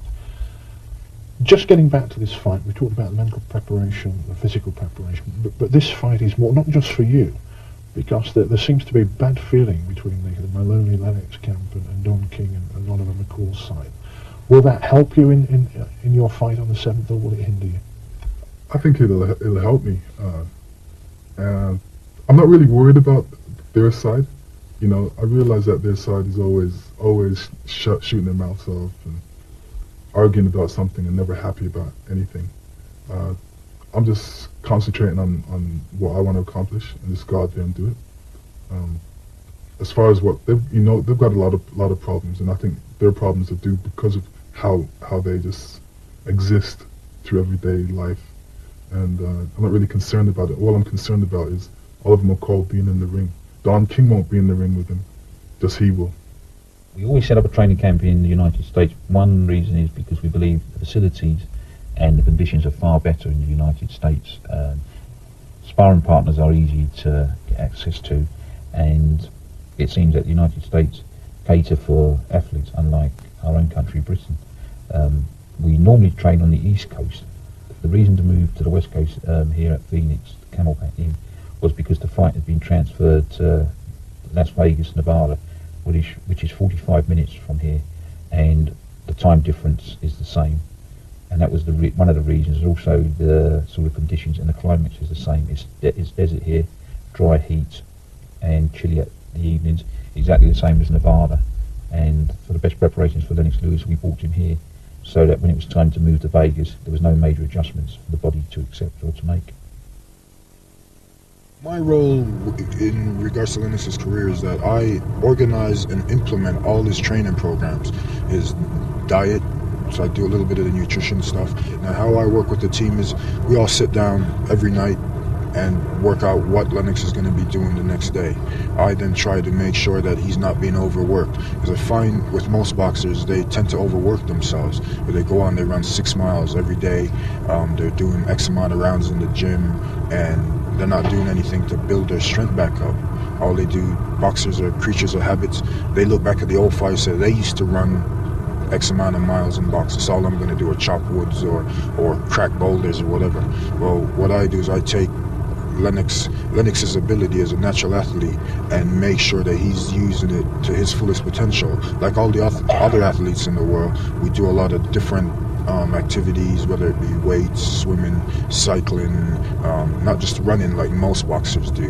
Just getting back to this fight, we talked about the mental preparation, the physical preparation, but this fight is more, not just for you, because there seems to be bad feeling between the Maloney Lennox camp and Don King and Oliver McCall's side. Will that help you in your fight on the 7th, or will it hinder you? I think it'll help me. And I'm not really worried about their side. You know, I realize that their side is always shooting their mouths off and arguing about something and never happy about anything. I'm just concentrating on what I want to accomplish and just go out there and do it. As far as what they've got a lot of problems, and I think their problems are due because of how they just exist through everyday life. And I'm not really concerned about it. All I'm concerned about is Oliver McCall being in the ring. Don King won't be in the ring with him, just he will. We always set up a training camp in the United States. One reason is because we believe the facilities and the conditions are far better in the United States. Sparring partners are easy to get access to, and it seems that the United States cater for athletes, unlike our own country, Britain. We normally train on the East Coast. The reason to move to the West Coast here at Phoenix, Camelback Inn, was because the fight had been transferred to Las Vegas, Nevada, which is 45 minutes from here, and the time difference is the same. and that was one of the reasons. Also, the sort of conditions and the climate is the same. It's desert here, dry heat, and chilly at the evenings, exactly the same as Nevada. And for the best preparations for Lennox Lewis, we brought him here, so that when it was time to move to Vegas, there was no major adjustments for the body to accept or to make. My role in regards to Lennox's career is that I organize and implement all his training programs, his diet. So I do a little bit of the nutrition stuff. Now, how I work with the team is we all sit down every night and work out what Lennox is going to be doing the next day. I then try to make sure that he's not being overworked, because I find with most boxers they tend to overwork themselves. But they go on, they run 6 miles every day, they're doing X amount of rounds in the gym, and they're not doing anything to build their strength back up. All they do, boxers are creatures of habits. They look back at the old fighters, say they used to run X amount of miles in box. That's all I'm going to do, or chop woods or crack boulders or whatever. Well, what I do is I take Lennox's ability as a natural athlete and make sure that he's using it to his fullest potential. Like all the other athletes in the world, we do a lot of different activities, whether it be weights, swimming, cycling, not just running like most boxers do.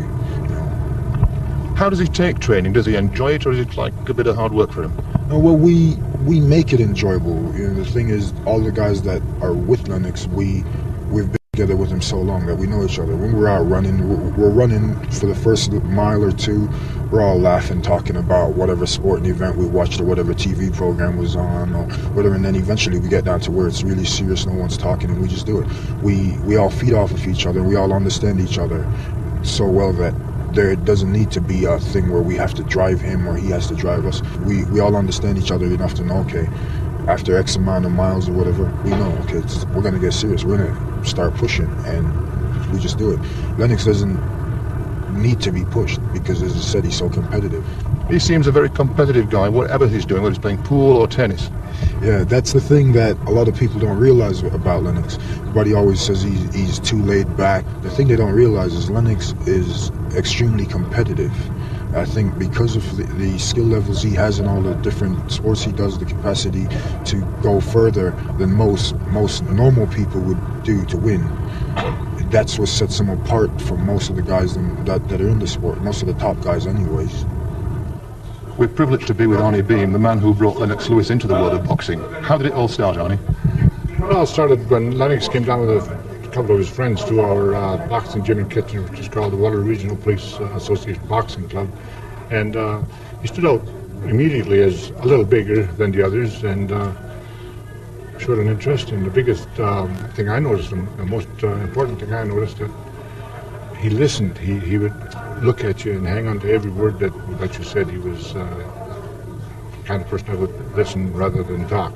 How does he take training? Does he enjoy it, or is it like a bit of hard work for him? No, well, we make it enjoyable. The thing is, all the guys that are with Lennox, we've been together with him so long that we know each other. When we're out running, we're running for the first mile or two, we're all laughing, talking about whatever sporting event we watched or whatever TV program was on or whatever, and then eventually we get down to where it's really serious, no one's talking, and we just do it. We all feed off of each other, we all understand each other so well that there doesn't need to be a thing where we have to drive him or he has to drive us. We all understand each other enough to know, okay, after X amount of miles or whatever, we know, okay, we're going to get serious. We're going to start pushing, and we just do it. Lennox doesn't need to be pushed because, as I said, he's so competitive. He seems a very competitive guy, whatever he's doing, whether he's playing pool or tennis. Yeah, that's the thing that a lot of people don't realize about Lennox. Everybody always says he's too laid back. The thing they don't realize is Lennox is extremely competitive. I think because of the skill levels he has in all the different sports he does, the capacity to go further than most normal people would do to win. That's what sets him apart from most of the guys that are in the sport, most of the top guys anyways. We're privileged to be with Arnie Beam, the man who brought Lennox Lewis into the world of boxing. How did it all start, Arnie? Well, it all started when Lennox came down with a couple of his friends to our boxing gym in Kitchener, which is called the Waller Regional Police Association Boxing Club. And he stood out immediately as a little bigger than the others and showed an interest. And the biggest thing I noticed, and the most important thing I noticed, that he listened. He would look at you and hang on to every word that you said. He was the kind of person that would listen rather than talk.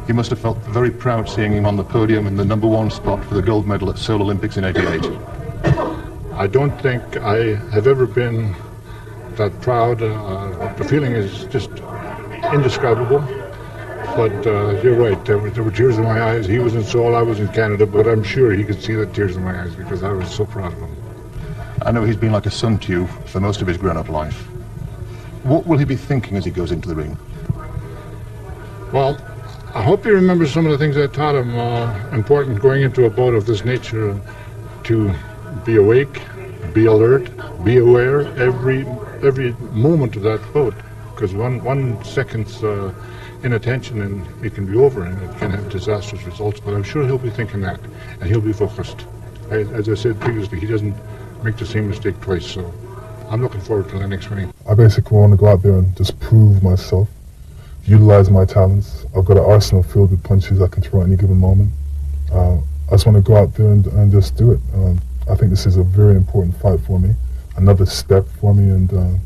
You must have felt very proud seeing him on the podium in the #1 spot for the gold medal at Seoul Olympics in '88. I don't think I have ever been that proud. The feeling is just indescribable. But you're right, there were tears in my eyes. He was in Seoul, I was in Canada, but I'm sure he could see the tears in my eyes because I was so proud of him. I know he's been like a son to you for most of his grown-up life. What will he be thinking as he goes into the ring? Well, I hope he remembers some of the things I taught him. Important going into a bout of this nature, to be awake, be alert, be aware every moment of that bout, because one second's inattention and it can be over and it can have disastrous results. But I'm sure he'll be thinking that, and he'll be focused. As I said previously, he doesn't make the same mistake twice, so I'm looking forward to Lennox winning. I basically want to go out there and just prove myself, utilize my talents. I've got an arsenal filled with punches I can throw at any given moment. I just want to go out there and just do it. I think this is a very important fight for me, another step for me, and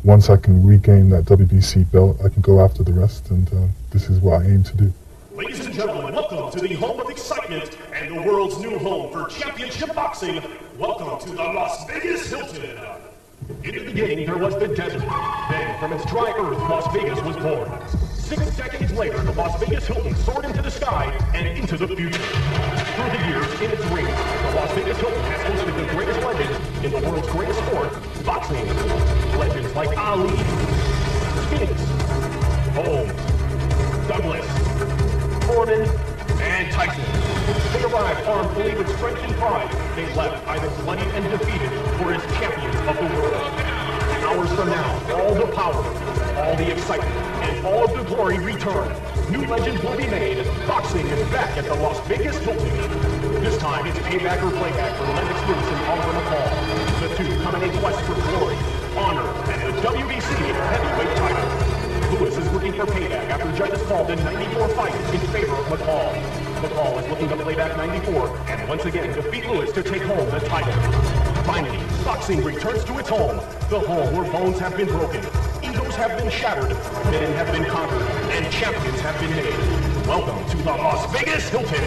once I can regain that WBC belt, I can go after the rest, and this is what I aim to do. Ladies and gentlemen, welcome to the home of excitement and the world's new home for championship boxing. Welcome to the Las Vegas Hilton. In the beginning, there was the desert. Then, from its dry earth, Las Vegas was born. 6 decades later, the Las Vegas Hilton soared into the sky and into the future. Through the years, in its rings, the Las Vegas Hilton has hosted the greatest legends in the world's greatest sport, boxing. Legends like Ali, Spinks, Holmes, Douglas, Foreman, and Tyson. They arrived armed fully with strength and pride. They left either bloody and defeated or as champions of the world. Hours from now, all the power, all the excitement, and all of the glory return. New legends will be made. Boxing is back at the Las Vegas Hilton. This time, it's payback or playback for Lennox Lewis and Oliver McCall. The two come in a quest for glory, honor, and the WBC heavyweight title. Lewis is looking for payback after judges called in 94 fights in favor of McCall. McCall is looking to play back 94 and once again defeat Lewis to take home the title. Finally, boxing returns to its home, the home where bones have been broken, egos have been shattered, men have been conquered, and champions have been made. Welcome to the Las Vegas Hilton.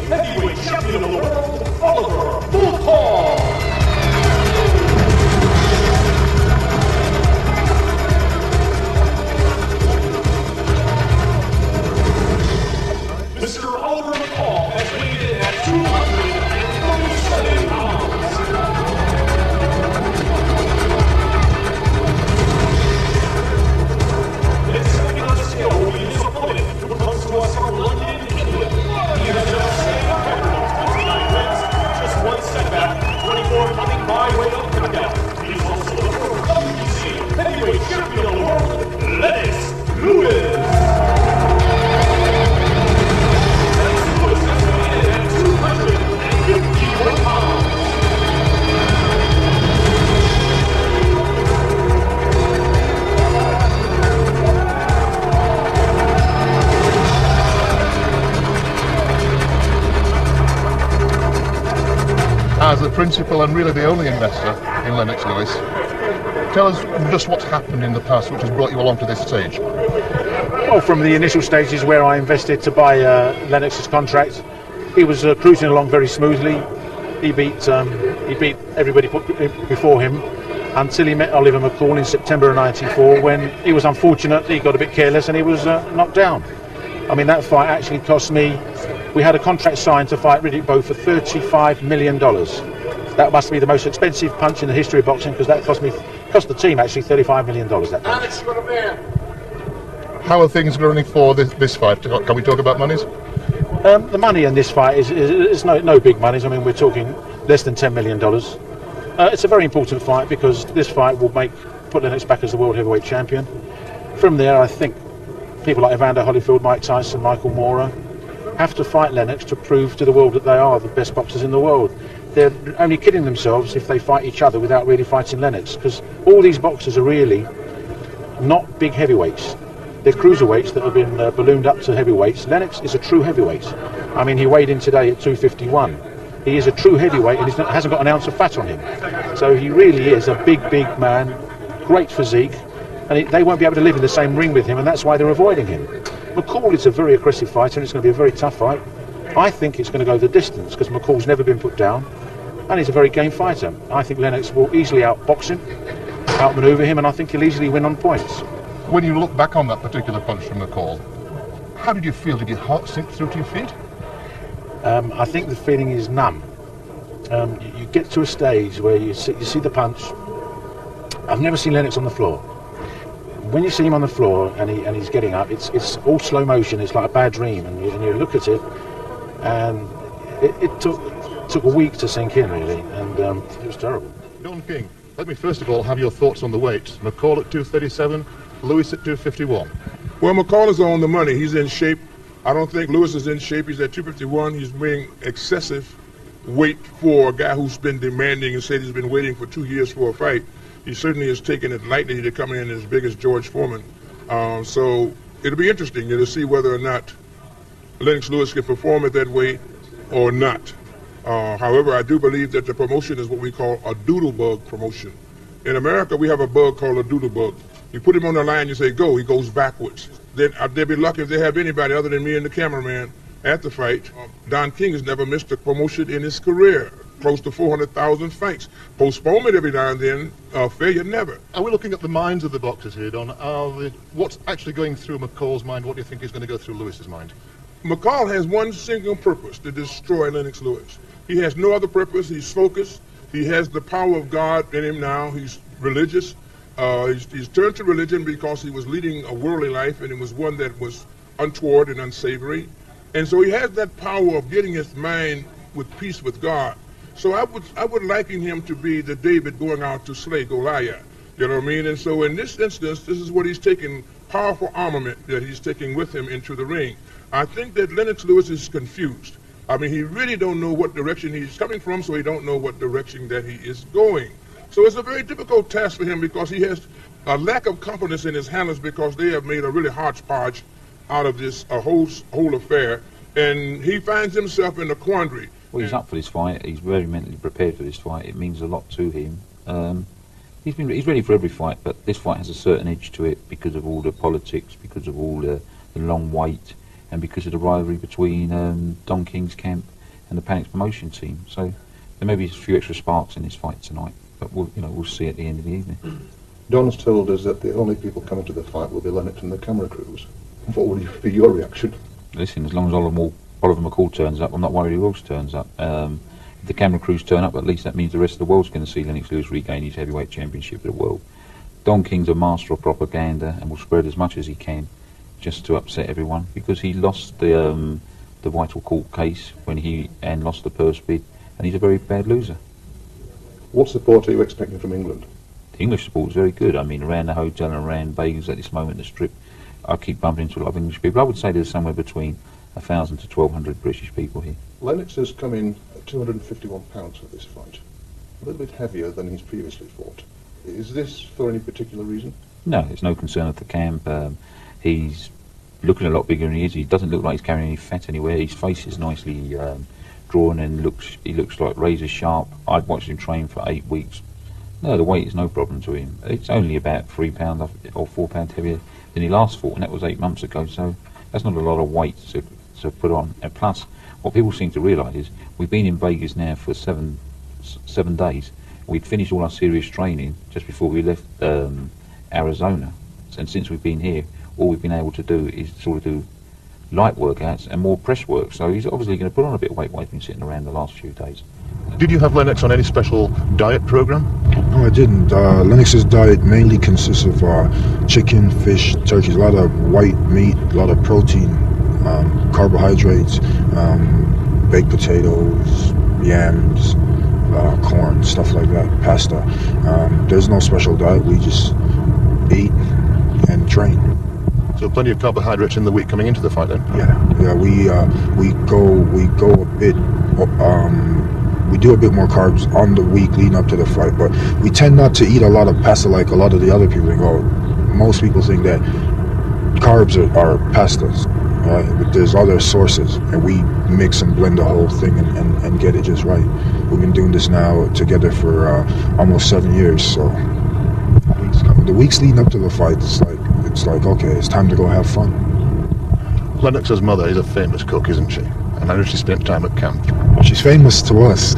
Heavyweight champion of the world, Oliver McCall. Mr. Oliver McCall has weighed in at 247 pounds. His second on the scale will be his opponent, who comes to us from London, England. He has just saved a record of 29 wins, just one setback, 24 coming by way of knockout. He's also the former WBC heavyweight champion of the world, Lennox Lewis. As the principal and really the only investor in Lennox Lewis, tell us just what's happened in the past which has brought you along to this stage. Well, from the initial stages where I invested to buy Lennox's contract, he was cruising along very smoothly. He beat everybody before him until he met Oliver McCall in September of '94, when he was unfortunate. He got a bit careless and he was knocked down. I mean, that fight actually cost me. We had a contract signed to fight Riddick Bowe for $35 million. That must be the most expensive punch in the history of boxing, because that cost the team actually $35 million. That punch. How are things running for this fight? Can we talk about monies? The money in this fight is no big monies. I mean, we're talking less than $10 million. It's a very important fight because this fight will put Lennox back as the world heavyweight champion. From there, I think people like Evander Holyfield, Mike Tyson, Michael Moorer have to fight Lennox to prove to the world that they are the best boxers in the world. They're only kidding themselves if they fight each other without really fighting Lennox, because all these boxers are really not big heavyweights. They're cruiserweights that have been ballooned up to heavyweights. Lennox is a true heavyweight. I mean, he weighed in today at 251. He is a true heavyweight and he hasn't got an ounce of fat on him. So he really is a big man, great physique, and they won't be able to live in the same ring with him, and that's why they're avoiding him. McCall is a very aggressive fighter and it's going to be a very tough fight. I think it's going to go the distance because McCall's never been put down and he's a very game fighter. I think Lennox will easily outbox him, outmaneuver him, and I think he'll easily win on points. When you look back on that particular punch from McCall, how did you feel? Did your heart sink through to your feet? I think the feeling is numb. You get to a stage where you see the punch. I've never seen Lennox on the floor. when you see him on the floor and he's getting up, it's all slow motion. It's like a bad dream, and you look at it, and it took a week to sink in, really, and it was terrible. Don King, let me first of all have your thoughts on the weight. McCall at 237, Lewis at 251. Well, McCall is on the money. He's in shape. I don't think Lewis is in shape. He's at 251. He's bringing excessive weight for a guy who's been demanding and said he's been waiting for 2 years for a fight. He certainly has taken it lightly to come in as big as George Foreman. So it'll be interesting to see whether or not Lennox Lewis can perform at that weight or not. However, I do believe that the promotion is what we call a doodle bug promotion. In America, we have a bug called a doodle bug. You put him on the line, you say, go, he goes backwards. Then they'll be lucky if they have anybody other than me and the cameraman at the fight. Don King has never missed a promotion in his career. Close to 400,000 fights. Postponement every now and then, failure never. Are we looking at the minds of the boxers here, Don? What's actually going through McCall's mind? What do you think is going to go through Lewis's mind? McCall has one single purpose, to destroy Lennox Lewis. He has no other purpose. He's focused. He has the power of God in him now. He's religious. He's turned to religion because he was leading a worldly life, and it was one that was untoward and unsavory. And so he has that power of getting his mind with peace with God. So I would liken him to be the David going out to slay Goliath. You know what I mean? And so in this instance, this is what he's taking, powerful armament that he's taking with him into the ring. I think that Lennox Lewis is confused. I mean, he really don't know what direction he's coming from, so he don't know what direction that he is going. So it's a very difficult task for him because he has a lack of confidence in his handlers because they have made a really hodgepodge out of this whole affair, and he finds himself in a quandary. Well, he's up for this fight. He's very mentally prepared for this fight. It means a lot to him. He's ready for every fight, but this fight has a certain edge to it because of all the politics, because of all the long wait, and because of the rivalry between Don King's camp and the Panics promotion team. So there may be a few extra sparks in this fight tonight, but we'll see at the end of the evening. Don's told us that the only people coming to the fight will be Lennox and the camera crews. What would be your reaction? Listen, as long as Oliver McCall turns up, I'm not worried who else turns up. If the camera crews turn up, at least that means the rest of the world's going to see Lennox Lewis regain his heavyweight championship of the world. Don King's a master of propaganda and will spread as much as he can just to upset everyone, because he lost the Vital Court case and lost the purse bid, and he's a very bad loser. What support are you expecting from England? The English support is very good. I mean, around the hotel and around Vegas at this moment, the Strip, I keep bumping into a lot of English people. I would say there's somewhere between 1,000 to 1,200 British people here. Lennox has come in at 251 pounds for this fight, a little bit heavier than he's previously fought. Is this for any particular reason? No, there's no concern at the camp. He's looking a lot bigger than he is. He doesn't look like he's carrying any fat anywhere. His face is nicely drawn and he looks like razor sharp. I've watched him train for 8 weeks. No, the weight is no problem to him. It's only about £3 or £4 heavier than he last fought, and that was 8 months ago. So that's not a lot of weight to put on. And plus, what people seem to realise is we've been in Vegas now for seven days. We'd finished all our serious training just before we left Arizona, and since we've been here, all we've been able to do is sort of do light workouts and more press work. So he's obviously going to put on a bit of weight while he's been sitting around the last few days. Did you have Lennox on any special diet program? No, I didn't. Lennox's diet mainly consists of chicken, fish, turkeys, a lot of white meat, a lot of protein, carbohydrates, baked potatoes, yams, corn, stuff like that, pasta. There's no special diet. We just eat and train. So plenty of carbohydrates in the week coming into the fight then? Yeah. We go a bit. We do a bit more carbs on the week leading up to the fight, but we tend not to eat a lot of pasta like a lot of the other people think. Oh, most people think that carbs are pastas, right? But there's other sources, and we mix and blend the whole thing and get it just right. We've been doing this now together for almost 7 years, so the weeks leading up to the fight, it's like okay, it's time to go have fun. Lennox's mother is a famous cook, isn't she? And I know she spent time at camp. She's famous to us.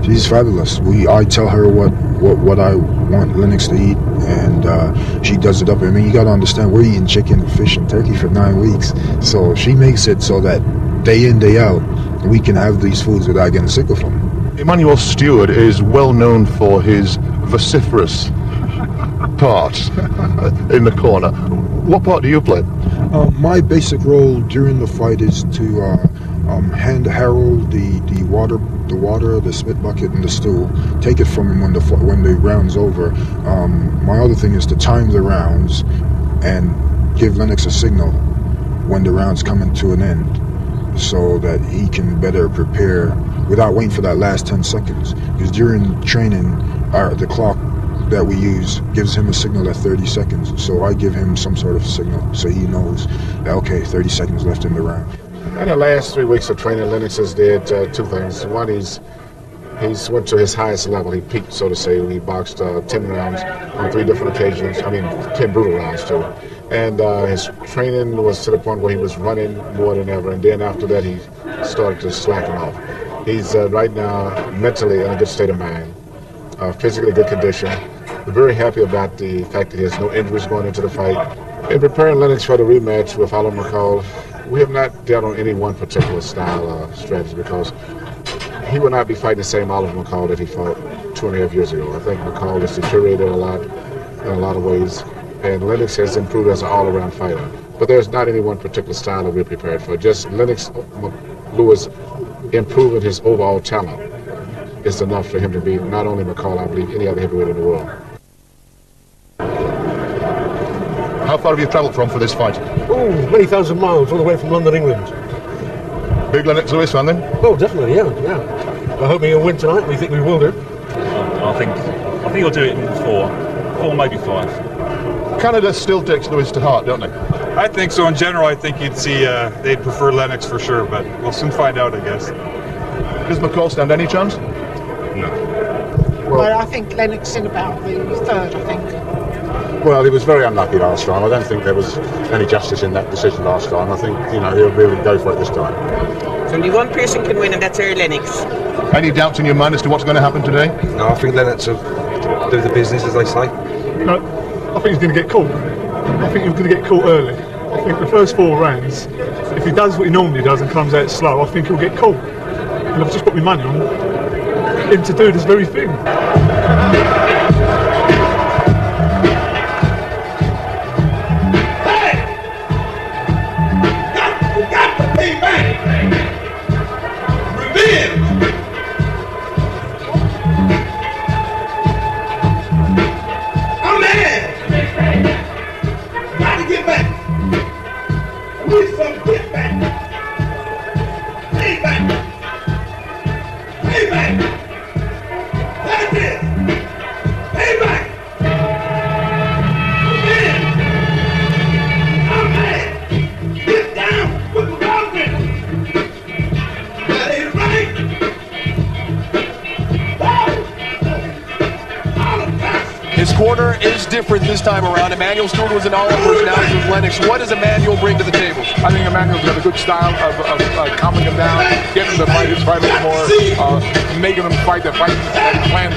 She's fabulous. I tell her what I want Lennox to eat, and she does it up. I mean, you got to understand, we're eating chicken, fish, and turkey for 9 weeks. So she makes it so that day in, day out, we can have these foods without getting sick of them. Emmanuel Stewart is well known for his vociferous part in the corner. What part do you play? My basic role during the fight is to hand Harold the water, the spit bucket, and the stool. Take it from him when the round's over. My other thing is to time the rounds and give Lennox a signal when the round's coming to an end, so that he can better prepare without waiting for that last 10 seconds. Because during training, the clock that we use gives him a signal at 30 seconds. So I give him some sort of signal so he knows that, okay, 30 seconds left in the round. In the last 3 weeks of training, Lennox has did 2 things. One, he's went to his highest level. He peaked, so to say, when he boxed 10 rounds on 3 different occasions. 10 brutal rounds, too. And his training was to the point where he was running more than ever. And then after that, he started to slacken off. He's right now mentally in a good state of mind, physically good condition. We're very happy about the fact that he has no injuries going into the fight. In preparing Lennox for the rematch with Oliver McCall, we have not dealt on any one particular style strategy, because he will not be fighting the same Oliver McCall that he fought 2.5 years ago. I think McCall has deteriorated a lot in a lot of ways, and Lennox has improved as an all-around fighter. But there's not any one particular style that we're prepared for. Just Lennox Lewis improving his overall talent is enough for him to be not only McCall, I believe, any other heavyweight in the world. How far have you travelled from for this fight? Oh, many thousand miles, all the way from London, England. Big Lennox Lewis fan then? Oh, definitely, yeah. We're hoping he'll win tonight. We think we will do. I think he'll do it in 4, maybe 5. Canada still takes Lewis to heart, don't they? I think so. In general, I think you'd see they'd prefer Lennox for sure, but we'll soon find out, I guess. Does McCall stand any chance? No. Well, I think Lennox in about the 3rd, I think. Well, he was very unlucky last time. I don't think there was any justice in that decision last time. I think, he'll really go for it this time. So only one person can win, and that's Harry Lennox. Any doubts in your mind as to what's going to happen today? No, I think Lennox will do the business, as they say. No, I think he's going to get caught. I think he's going to get caught early. I think the first 4 rounds, if he does what he normally does and comes out slow, I think he'll get caught. And I've just put my money on him to do this very thing. His corner is different this time around. Emmanuel Stewart was in Oliver's, now he's with Lennox. What does Emmanuel bring to the table? I think Emmanuel's got a good style of calming him down, getting him to fight his fight a little more, making him fight the fight and plan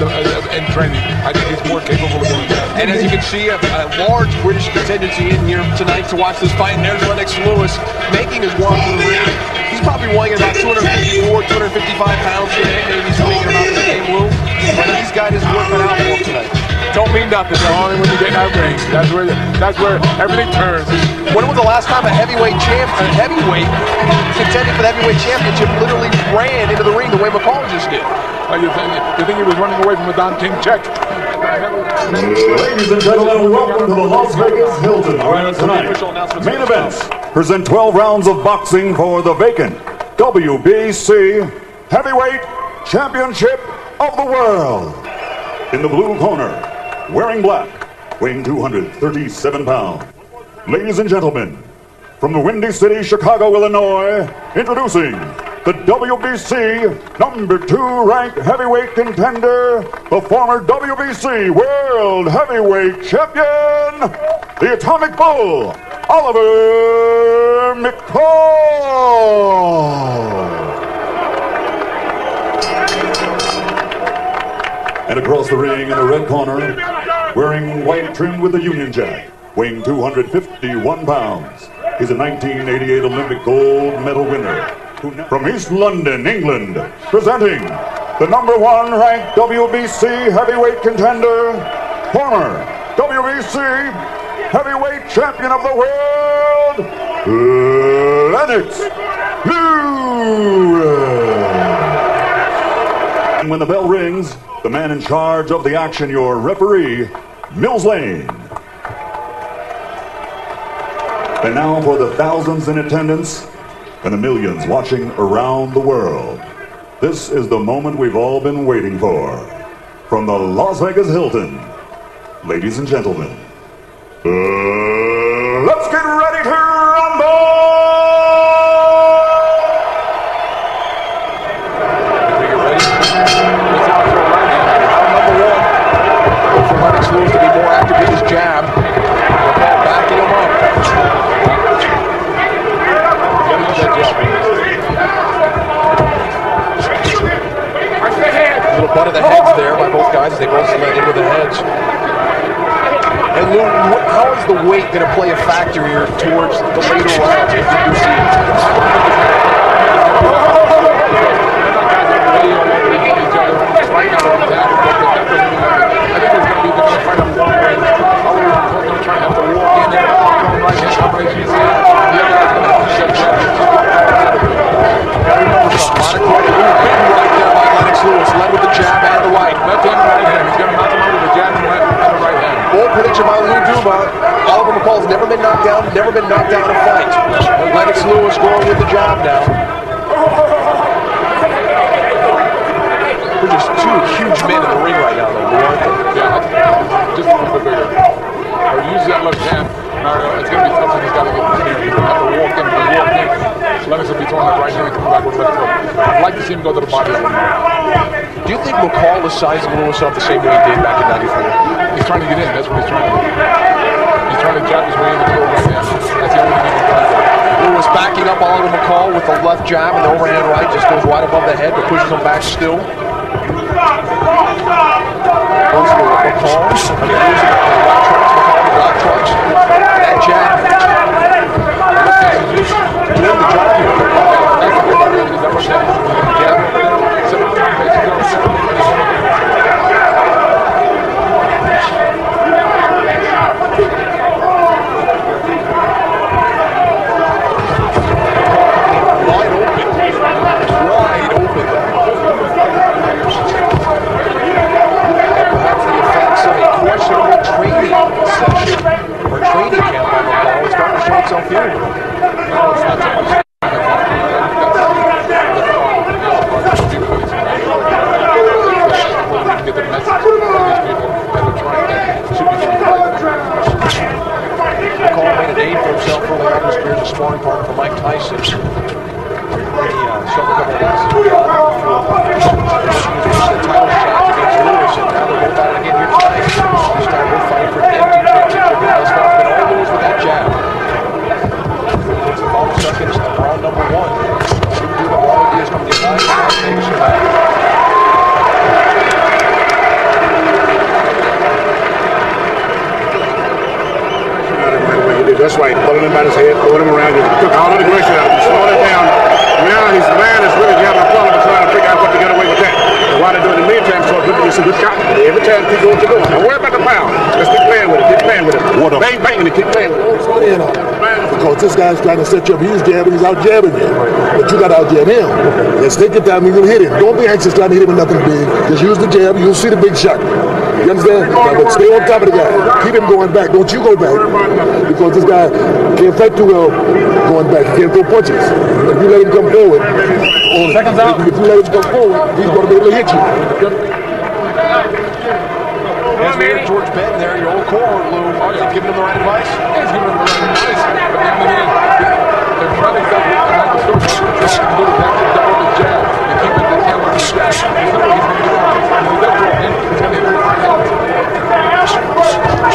in training. I think he's more capable of doing that. And as you can see, a large British contingency in here tonight to watch this fight. And there's Lennox Lewis making his walk to the ring. He's probably weighing about 254, 255 pounds today. Maybe he's weighing about the same Lou. But he's got his work cut out for him tonight. Don't mean nothing. Only when you get in that ring. That's where everything turns. When was the last time a heavyweight contending for the heavyweight championship literally ran into the ring the way McCall just did? You think he was running away from a Don King check? Ladies and gentlemen, welcome to the Las Vegas Hilton. Tonight, main events present 12 rounds of boxing for the vacant WBC Heavyweight Championship of the World. In the blue corner, wearing black, weighing 237 pounds. Ladies and gentlemen, from the Windy City, Chicago, Illinois, introducing the WBC #2 ranked heavyweight contender, the former WBC World Heavyweight Champion, the Atomic Bull, Oliver McCall. And across the ring in the red corner, wearing white trimmed with the Union Jack, weighing 251 pounds. He's a 1988 Olympic gold medal winner. From East London, England, presenting the #1 ranked WBC heavyweight contender, former WBC heavyweight champion of the world, Lennox Lewis. And when the bell rings, the man in charge of the action, your referee, Mills Lane. And now for the thousands in attendance and the millions watching around the world. This is the moment we've all been waiting for. From the Las Vegas Hilton, ladies and gentlemen, let's get ready to rumble! Lennox Lewis to be more active with his jab. McCall backing him up. A little butt of the heads there by both guys as they both slid into the heads. And Lou, how is the weight going to play a factor here towards the later rounds? Oliver McCall's never been knocked down in a fight. Lennox Lewis going with the jab now. We're just two huge men in the ring right now, though, aren't they? Yeah, just a little bit bigger. Or use that left hand. It's going to be tough if he's got to get this here. He's going to have to walk in. So Lennox will be throwing that right hand and coming back with left hook. I'd like to see him go to the body. Do you think McCall is sizing Lewis up the same way he did back in '94? He's trying to get in. That's what he's trying to do. He's trying to jab his way in the throw right now. That's the only thing he can do. Lewis backing up Oliver McCall with the left jab and the overhand right. Just goes right above the head but pushes him back still. Once the McCall, using the right trunks. That jab. Doing the job here. That's right, pulling him by his head, throwing him around, you took all of the aggression out, you slowed it down. Now his man is really having a problem trying to figure out what to get away with that. And while they're doing the meantime, so people get some good shots. Every time keep going, don't worry about the pound. Just keep playing with it, Bang, bang, and keep playing with it. Because this guy's trying to set you up, he's jabbing, he's out jabbing you. But you got to out jab him. Let's take your time, you're going to hit him. Don't be anxious trying to hit him with nothing big. Just use the jab, you'll see the big shot. You understand? But stay on top of the guy. Keep him going back. Don't you go back. Because this guy can't fight too well going back. He can't throw punches. If you let him come forward, seconds out. If you let him come forward, he's going to be able to hit you. As we hear George Benton there, your old core, Lou, are you giving him the right advice? He's giving him the right advice. But they're trying to do the jab. They keep it, they can't let him jab. He's going to do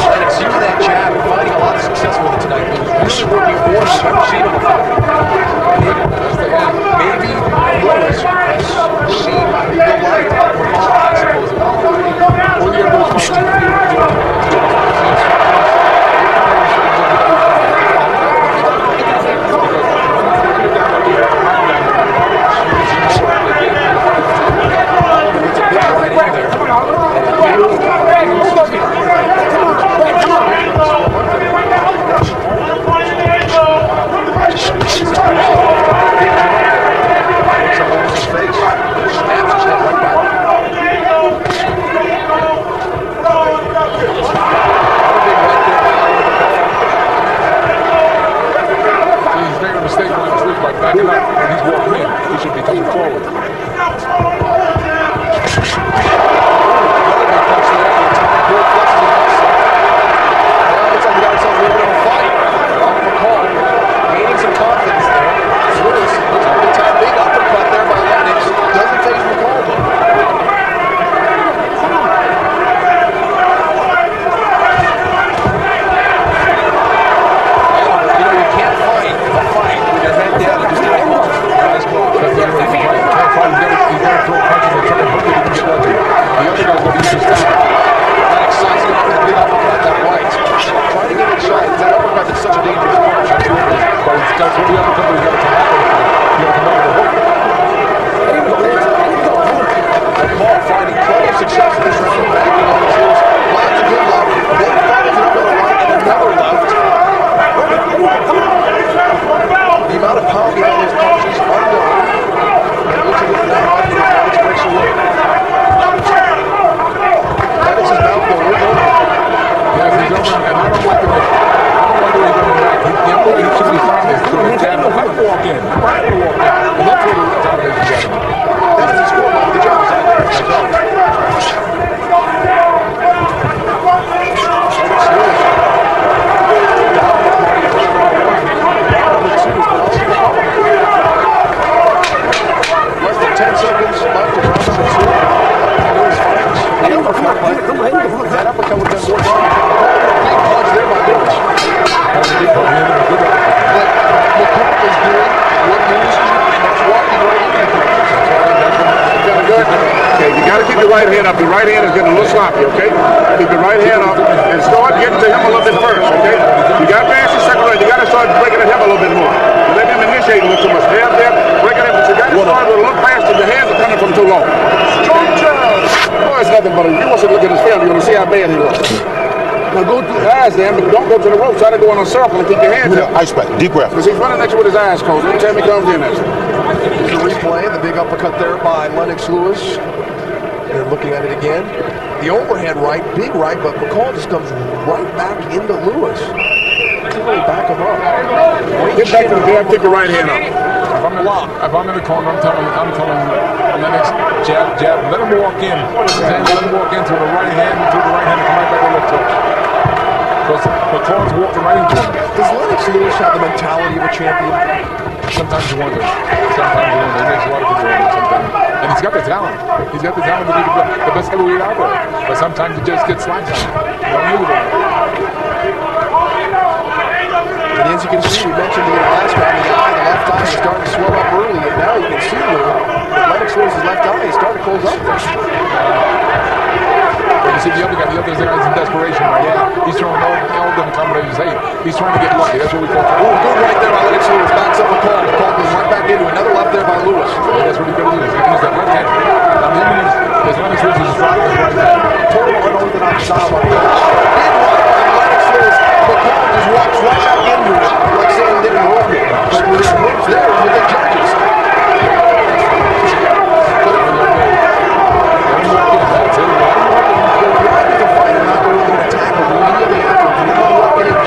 Lennox using that jab and finding a lot of success with it tonight. He's really working more than I've ever seen him before. Maybe Lewis has seen the light of McCall, I suppose. All you have to do is fight coming forward. Right hand up. Your right hand is getting a little sloppy, okay? Keep your right hand up and start getting to him a little bit first, okay? You got to pass the second right. You got to start breaking at him a little bit more. You let him initiate a little too much. Stay up there, breaking it, but you got to start with a little faster. Your hands are coming from too long. Strong jab. Boy, it's nothing but you want to look at his film. You want to see how bad he looks. Now go through the eyes there, but don't go to the rope. Try to go in a circle and keep your hands up. Ice pack, deep breath. Because he's running next with his eyes closed. Every time he comes in next. Here's the replay. The big uppercut there by Lennox Lewis. They're looking at it again. The overhead right, big right, but McCall just comes right back into Lewis. Doesn't really back him up. Get back to the jab, take your right hand up. If I'm in the corner, I'm telling Lennox, jab, let him walk in. Let him walk in through the right hand, and come right back to the left hook. Because McCall's walking right into him. Does Lennox Lewis have the mentality of a champion? Sometimes you wonder. He makes a lot of people wonder sometimes. And he's got the talent. He's got the talent to be the best heavyweight out there. But sometimes he just gets slapped on. And as you can see, we mentioned in the last round, the left eye is starting to swell up early, and now you can see that Lennox Lewis's left eye is starting to close up there. You see the other guy's in desperation right now. He's throwing all different combinations. Hey, he's trying to get lucky. That's what we call it. Oh, good right there by Lennox Lewis. Backs up McCall. McCall goes right back into another left there by Lewis. Yeah, that's what he's going to do. He's going to use that left hand. Now, the enemy is Lennox Lewis is right hand. Total unorthodox style by Lewis. Big right by Lennox Lewis. McCall just walks right back into it, like Sam didn't hold it. But with his moves there with the judges.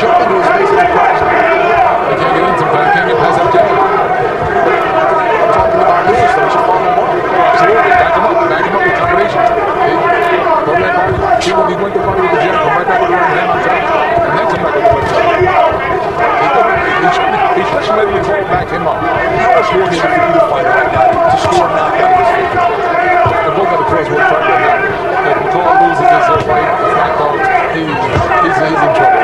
Jump into his face and crash. They can't get in sometimes. Can't get past that jab. I'm talking about Lewis, though. Should follow him up. Absolutely. Back him up with combinations. Go right back. See when he went to the body with the jab. Come right back with the right hand on top. And then come back with the left hand. He's just letting the ball back him up. How much more is it for you to fight right now to score a knockout in this fight? They're both at the crossroads right now. If McCall loses this fight, it's knockout. He's in trouble.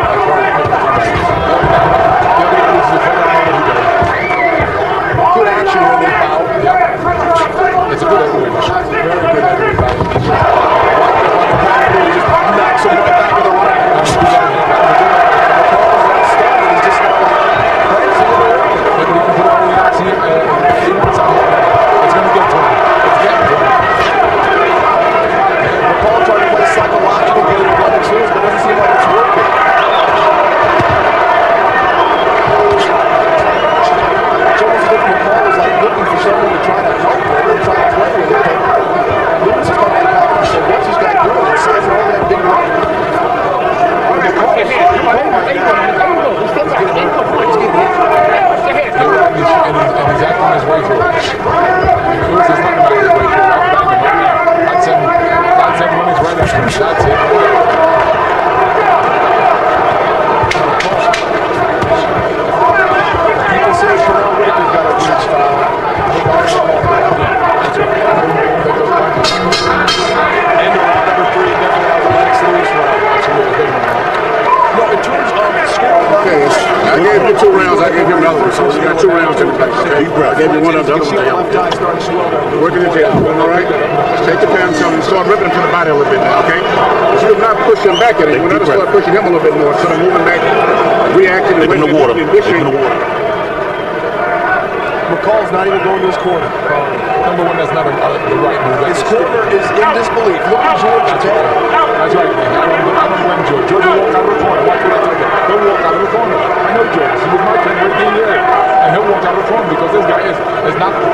Good action when they bow. Yep. It's a good heavyweight match. Very good heavyweight match. Just knocks him right back with a right. McCall is outstanding. He's just not like prancing in the air. Maybe he can put all the action in. gave you one of the other one. Working the jab, all right? Take the pound down and start ripping him to the body a little bit now, okay? But you do not push him back at him. You want to start pushing him a little bit more, sort of moving back, reacting. Dip in the water. Dip in the water. McCall's not even going to his corner. Number one, that's not the right move. His corner is in disbelief. Look at George. That's right, man. I don't blame George. George will walk out of the corner. Watch what I tell you. He'll walk out of the corner. I know George. He was my friend right in the air. And he'll walk out of the corner because this guy is not, you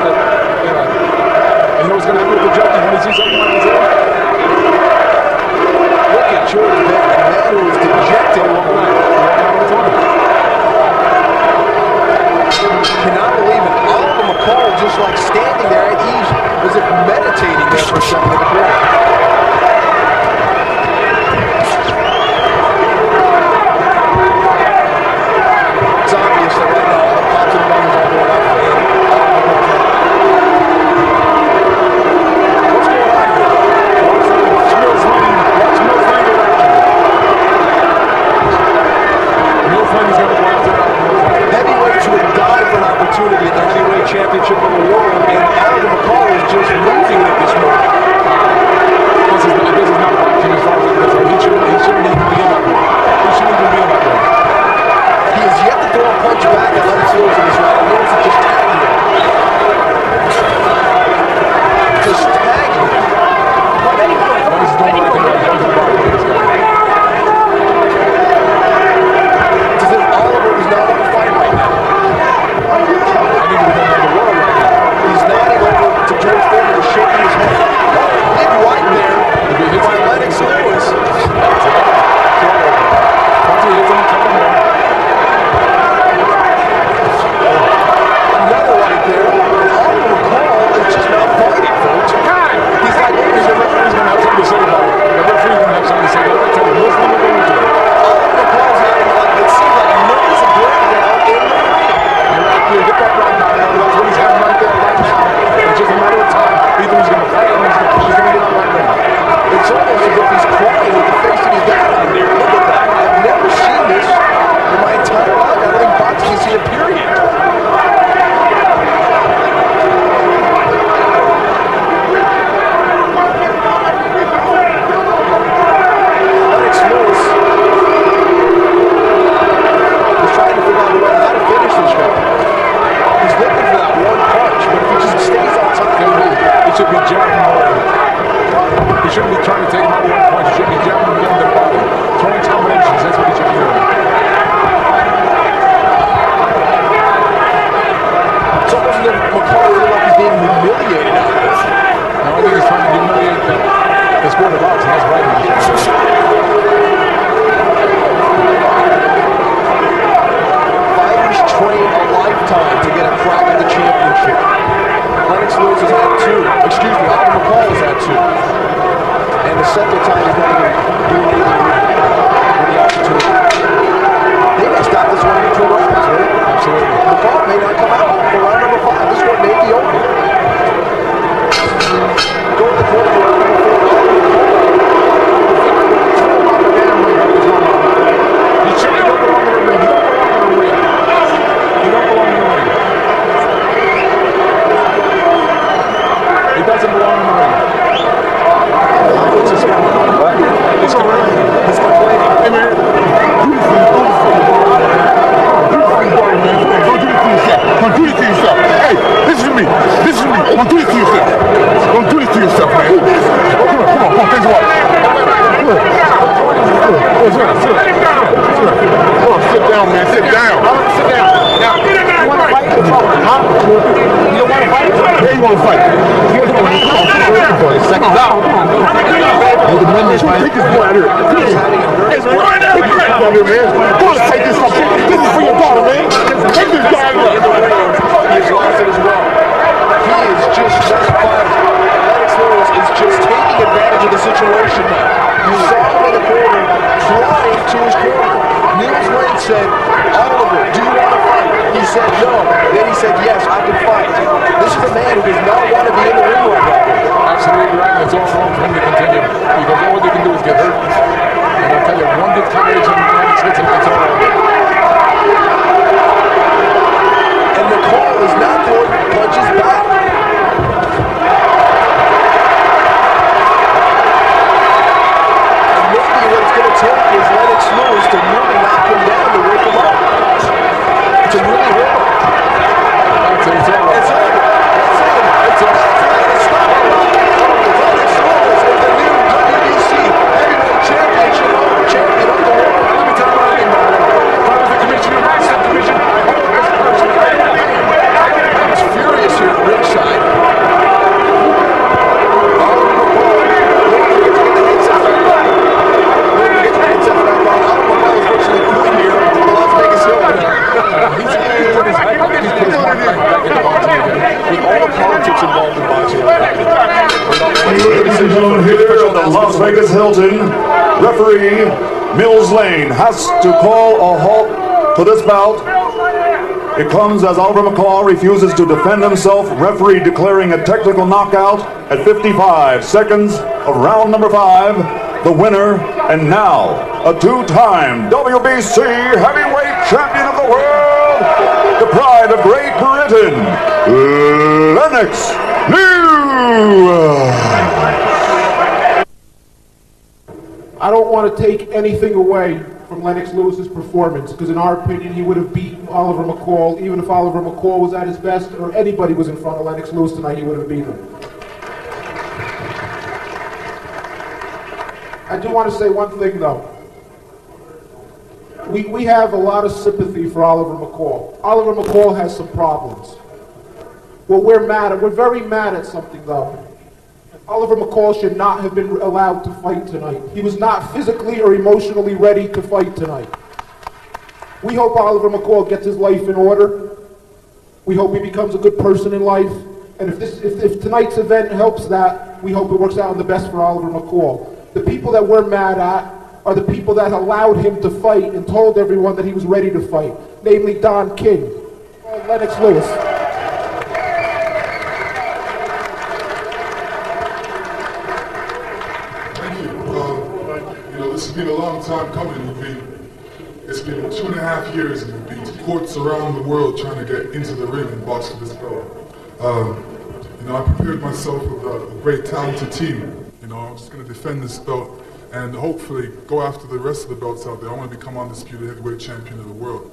know what's going to happen with the judges when he sees something like this? Look at George there. The man who is dejected walking out of the corner. Cannot believe it. Oliver McCall just like standing there at ease, as if meditating there for a second in the corner. It's obvious that right now the pots and pans are going up for him. What's going on here? Watch Mills Lane. Watch Mills Lane in action. Mills Lane is going to go out there. Heavyweights would die for an opportunity at the heavyweight championship of the world, and Oliver McCall is just losing it at this moment. This is not boxing as far as I'm concerned. He shouldn't even be in that way. He shouldn't even be in that way. He has yet to throw a punch back at Lennox Lewis in this round. Lewis is just tagging him. Just tagging him. Lennox is doing everything right. He's going to this guy. It's as if Oliver is not in the fight right now. I think he's going to the world right now. He's nodding over to George Foreman and shaking his head. Big right there by Lennox Lewis. Another right there. Oliver McCall is just not fighting, folks. He's like, the referee's going to have something to say about it. The referee's going to have something to say about it. Tell him, what's the going to do? Oliver McCall's having like, it seems like a nervous breakdown in the ring. You get that right now. That's what he's having right there, right now. It's just a matter of time. Either he's going to fight or he's going to get out right now. It's almost as if he's crying with the face that he's got on there. Look at that. I've never seen this in my entire life. I don't think boxing has seen a period. Lennox Lewis is trying to figure out how to finish this guy. He's looking for that one punch, but if he just stays on top of him, he should be jabbing more. He shouldn't be trying to take him out one punch. He should be jabbing him in the body. Throwing combinations, that's what he should be doing. It's almost as if McCall feels like he's being humiliated out of this. No, I think he's trying to humiliate the sport of boxing. That's right. Fighters train a lifetime to get a crack at the championship. Lennox Lewis has had two. Excuse me, Oliver McCall has had two. And the second time he's not even doing anything with the opportunity. They may stop this one in 2 rounds, right? Absolutely. McCall may not come out for round number 5. This one may be over. Go in the corner for round number 4. He shouldn't go belong in the ring. He don't belong in the ring. He doesn't belong in the ring. What's his name? He's complaining. He's complaining. Hey, man. Don't do it to yourself. Hey, listen to me. Listen to me. Don't do it to yourself. Don't do it to yourself, man. Come on, take a walk. Come on, sit down, man. Sit down. Sit down. Now, you want to fight? Huh? You don't want to fight? Yeah, you want to fight. Seconds out. You can win this fight. Take this boy out here. Take this boy out here, man. Go on, take this fucking. This is for your daughter, man. Take this guy out here. He has lost it as well. He is just not fighting. Lennox Lewis is just taking advantage of the situation now. You saw him in the corner, flying to his corner. Mills Lane said, Oliver, do you want to fight? He said no. Then he said, yes, I can fight. This is a man who does not want to be in the ring right now. Absolutely right. It's all wrong for him to continue because all they can do is get hurt. And I'll tell you, one good combination Lennox hits him, it's all over. And McCall is not going to play afternoon here at the Las Vegas Hilton. Referee Mills Lane has to call a halt to this bout. It comes as Oliver McCall refuses to defend himself, referee declaring a technical knockout at 55 seconds of round number 5. The winner, and now a two-time WBC heavyweight champion of the world, the pride of Great Britain, Lennox Lewis. I don't want to take anything away from Lennox Lewis's performance, because in our opinion he would have beaten Oliver McCall. Even if Oliver McCall was at his best, or anybody was in front of Lennox Lewis tonight, he would have beaten him. I do want to say one thing though. We have a lot of sympathy for Oliver McCall. Oliver McCall has some problems. Well, we're very mad at something though. Oliver McCall should not have been allowed to fight tonight. He was not physically or emotionally ready to fight tonight. We hope Oliver McCall gets his life in order. We hope he becomes a good person in life. And if tonight's event helps that, we hope it works out in the best for Oliver McCall. The people that we're mad at are the people that allowed him to fight and told everyone that he was ready to fight, namely Don King, Lennox Lewis. This has been a long time coming. It's been 2.5 years, and we've been to courts around the world trying to get into the ring and box for this belt. I prepared myself with a great talented team. I'm just going to defend this belt and hopefully go after the rest of the belts out there. I want to become undisputed heavyweight champion of the world.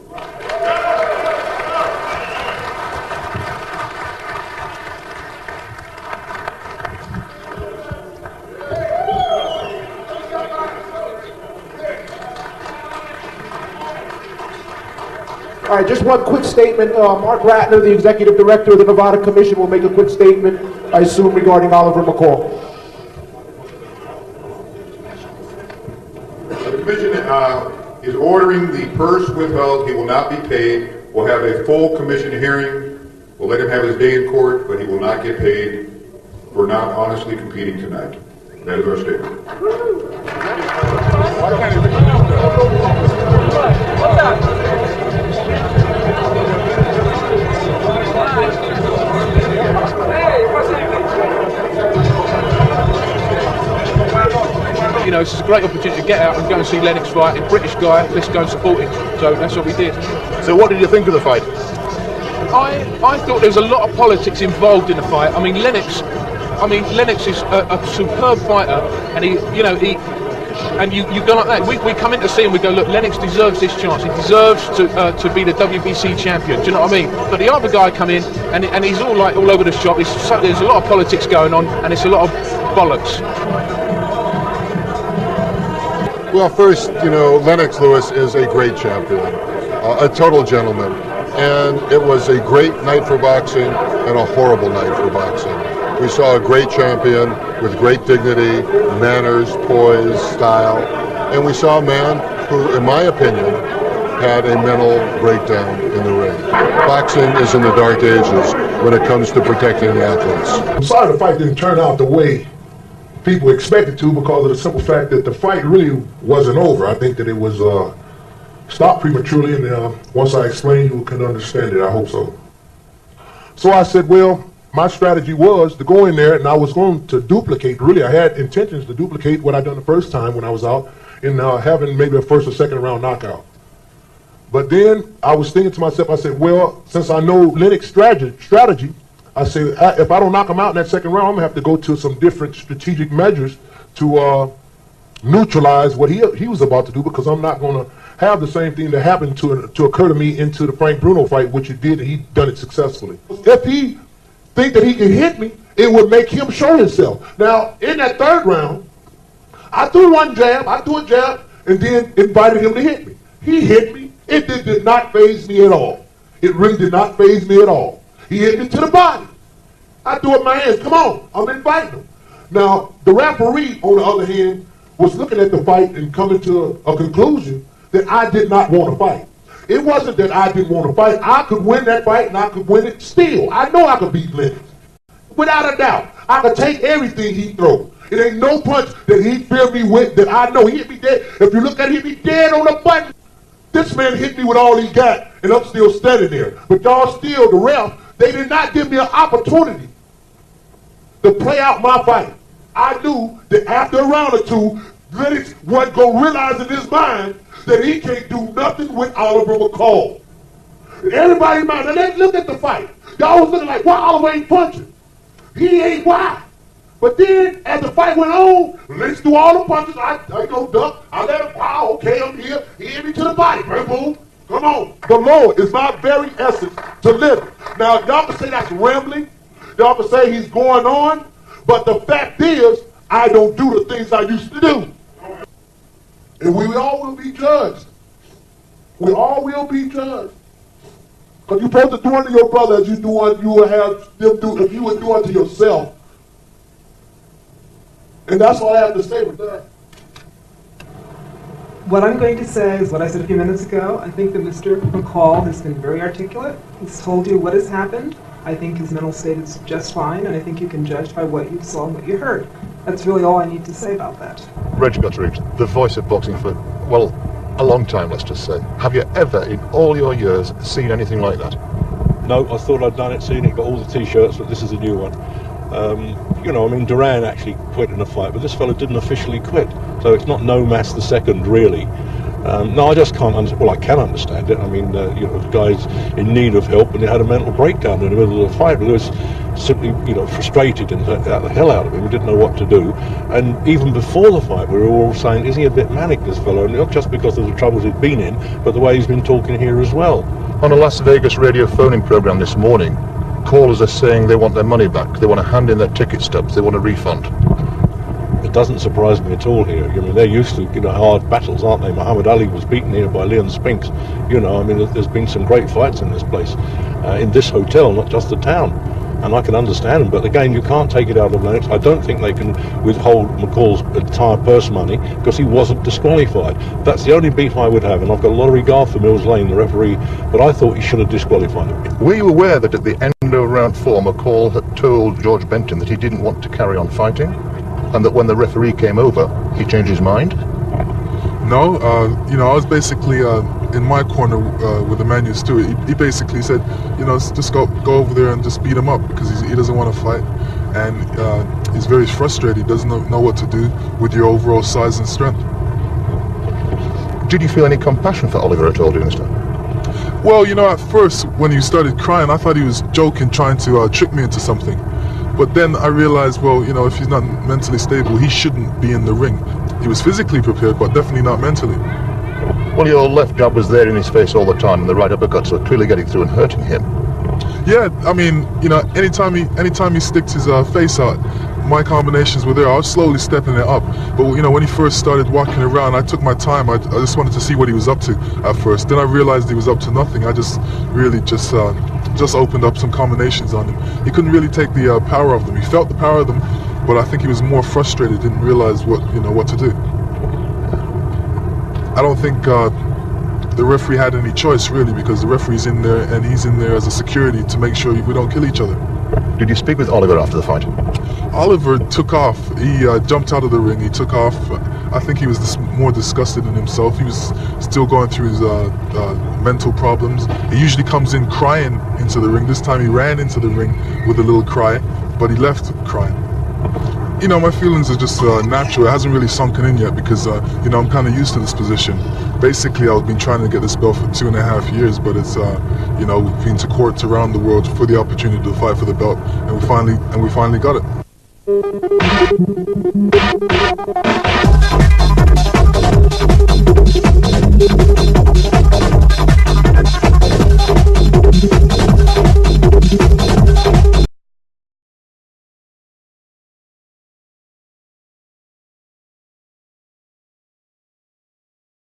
All right, just one quick statement. Mark Ratner, the executive director of the Nevada Commission, will make a quick statement, I assume, regarding Oliver McCall. The commission is ordering the purse withheld. He will not be paid. We'll have a full commission hearing. We'll let him have his day in court, but he will not get paid for not honestly competing tonight. That is our statement. What's up? This is a great opportunity to get out and go and see Lennox fight. A British guy, let's go and support him. So that's what we did. So what did you think of the fight? I thought there was a lot of politics involved in the fight. Lennox is a superb fighter, and you go like that. We come in to see him, we go, look, Lennox deserves this chance. He deserves to be the WBC champion. Do you know what I mean? But the other guy come in, and he's all over the shop. There's a lot of politics going on, and it's a lot of bollocks. Well, first, Lennox Lewis is a great champion, a total gentleman, and it was a great night for boxing and a horrible night for boxing. We saw a great champion with great dignity, manners, poise, style, and we saw a man who, in my opinion, had a mental breakdown in the ring. Boxing is in the dark ages when it comes to protecting the athletes. I'm sorry the fight didn't turn out the way people expected to, because of the simple fact that the fight really wasn't over. I think that it was stopped prematurely, and once I explain, you can understand it. I hope so. So I said, well, my strategy was to go in there, and I was going to duplicate. Really, I had intentions to duplicate what I'd done the first time when I was out, in having maybe a first or second round knockout. But then I was thinking to myself, I said, well, since I know Lennox's strategy, I say, if I don't knock him out in that second round, I'm going to have to go to some different strategic measures to neutralize what he was about to do, because I'm not going to have the same thing that happened to occur to me into the Frank Bruno fight, which it did, and he done it successfully. If he think that he can hit me, it would make him show himself. Now, in that third round, I threw one jab, and then invited him to hit me. He hit me. It did not faze me at all. It really did not faze me at all. He hit me to the body. I threw up my hands. Come on, I'm inviting him. Now, the referee, on the other hand, was looking at the fight and coming to a conclusion that I did not want to fight. It wasn't that I didn't want to fight. I could win that fight, and I could win it still. I know I could beat Lennox. Without a doubt. I could take everything he throws. It ain't no punch that he feared me with that I know. He hit me dead. If you look at it, he hit me dead on the button. This man hit me with all he got, and I'm still standing there. But y'all still, the ref, they did not give me an opportunity to play out my fight. I knew that after a round or two, Lennox wasn't going to realize in his mind that he can't do nothing with Oliver McCall. Everybody mind, now let's look at the fight. Y'all was looking like, why Oliver ain't punching? He ain't why. But then, as the fight went on, Lennox threw all the punches. I duck. I let him, wow, okay, I'm here. He hit me to the body. Boom, boom. Come on. The Lord is my very essence to live. Now, y'all can say that's rambling. Y'all can say he's going on. But the fact is, I don't do the things I used to do. And we all will be judged. We all will be judged. Because you're supposed to do unto your brother as you do unto, you will have them do, if you would do unto yourself. And that's all I have to say with that. What I'm going to say is what I said a few minutes ago. I think that Mr. McCall has been very articulate. He's told you what has happened. I think his mental state is just fine, and I think you can judge by what you saw and what you heard. That's really all I need to say about that. Reg Gutteridge, the voice of boxing for, well, a long time, let's just say. Have you ever, in all your years, seen anything like that? No, I thought I'd done it, seen it, got all the T-shirts, but this is a new one. You know, I mean, Duran actually quit in a fight, but this fellow didn't officially quit. So it's not no mass the second, really. No, I just can't understand. Well, I can understand it. I mean, you know, the guy's in need of help, and he had a mental breakdown in the middle of the fight. Lewis simply, you know, frustrated and got the hell out of him. He didn't know what to do. And even before the fight, we were all saying, is he a bit manic, this fellow? And not just because of the troubles he'd been in, but the way he's been talking here as well. On a Las Vegas radio phoning program this morning, callers are saying they want their money back. They want to hand in their ticket stubs. They want a refund. It doesn't surprise me at all here. I mean, they're used to, you know, hard battles, aren't they? Muhammad Ali was beaten here by Leon Spinks. You know, I mean, there's been some great fights in this place, in this hotel, not just the town. And I can understand them, but again, you can't take it out of Lennox. I don't think they can withhold McCall's entire purse money because he wasn't disqualified. That's the only beef I would have, and I've got a lot of regard for Mills Lane, the referee, but I thought he should have disqualified him. Were you aware that at the end of round 4, McCall had told George Benton that he didn't want to carry on fighting, and that when the referee came over, he changed his mind? No, you know, I was basically in my corner with Emmanuel Stewart. He basically said, you know, just go over there and just beat him up because he doesn't want to fight, and he's very frustrated. He doesn't know what to do with your overall size and strength. Did you feel any compassion for Oliver at all during this time? Well, you know, at first when he started crying, I thought he was joking, trying to trick me into something. But then I realized, well, you know, if he's not mentally stable, he shouldn't be in the ring. He was physically prepared, but definitely not mentally. Well, your left jab was there in his face all the time, and the right uppercuts were clearly getting through and hurting him. Yeah, I mean, you know, anytime he sticks his face out, my combinations were there. I was slowly stepping it up. But, you know, when he first started walking around, I took my time. I just wanted to see what he was up to at first. Then I realized he was up to nothing. I just really just opened up some combinations on him. He couldn't really take the power of them. He felt the power of them, but I think he was more frustrated, didn't realize what to do. I don't think the referee had any choice, really, because the referee's in there, and he's in there as a security to make sure we don't kill each other. Did you speak with Oliver after the fight? Oliver took off. He jumped out of the ring. He took off. I think he was more disgusted in himself. He was still going through his mental problems. He usually comes in crying into the ring. This time he ran into the ring with a little cry, but he left crying. You know, my feelings are just natural. It hasn't really sunken in yet because, you know, I'm kind of used to this position. Basically, I've been trying to get this belt for 2.5 years, but it's, you know, we've been to courts around the world for the opportunity to fight for the belt, and we finally got it.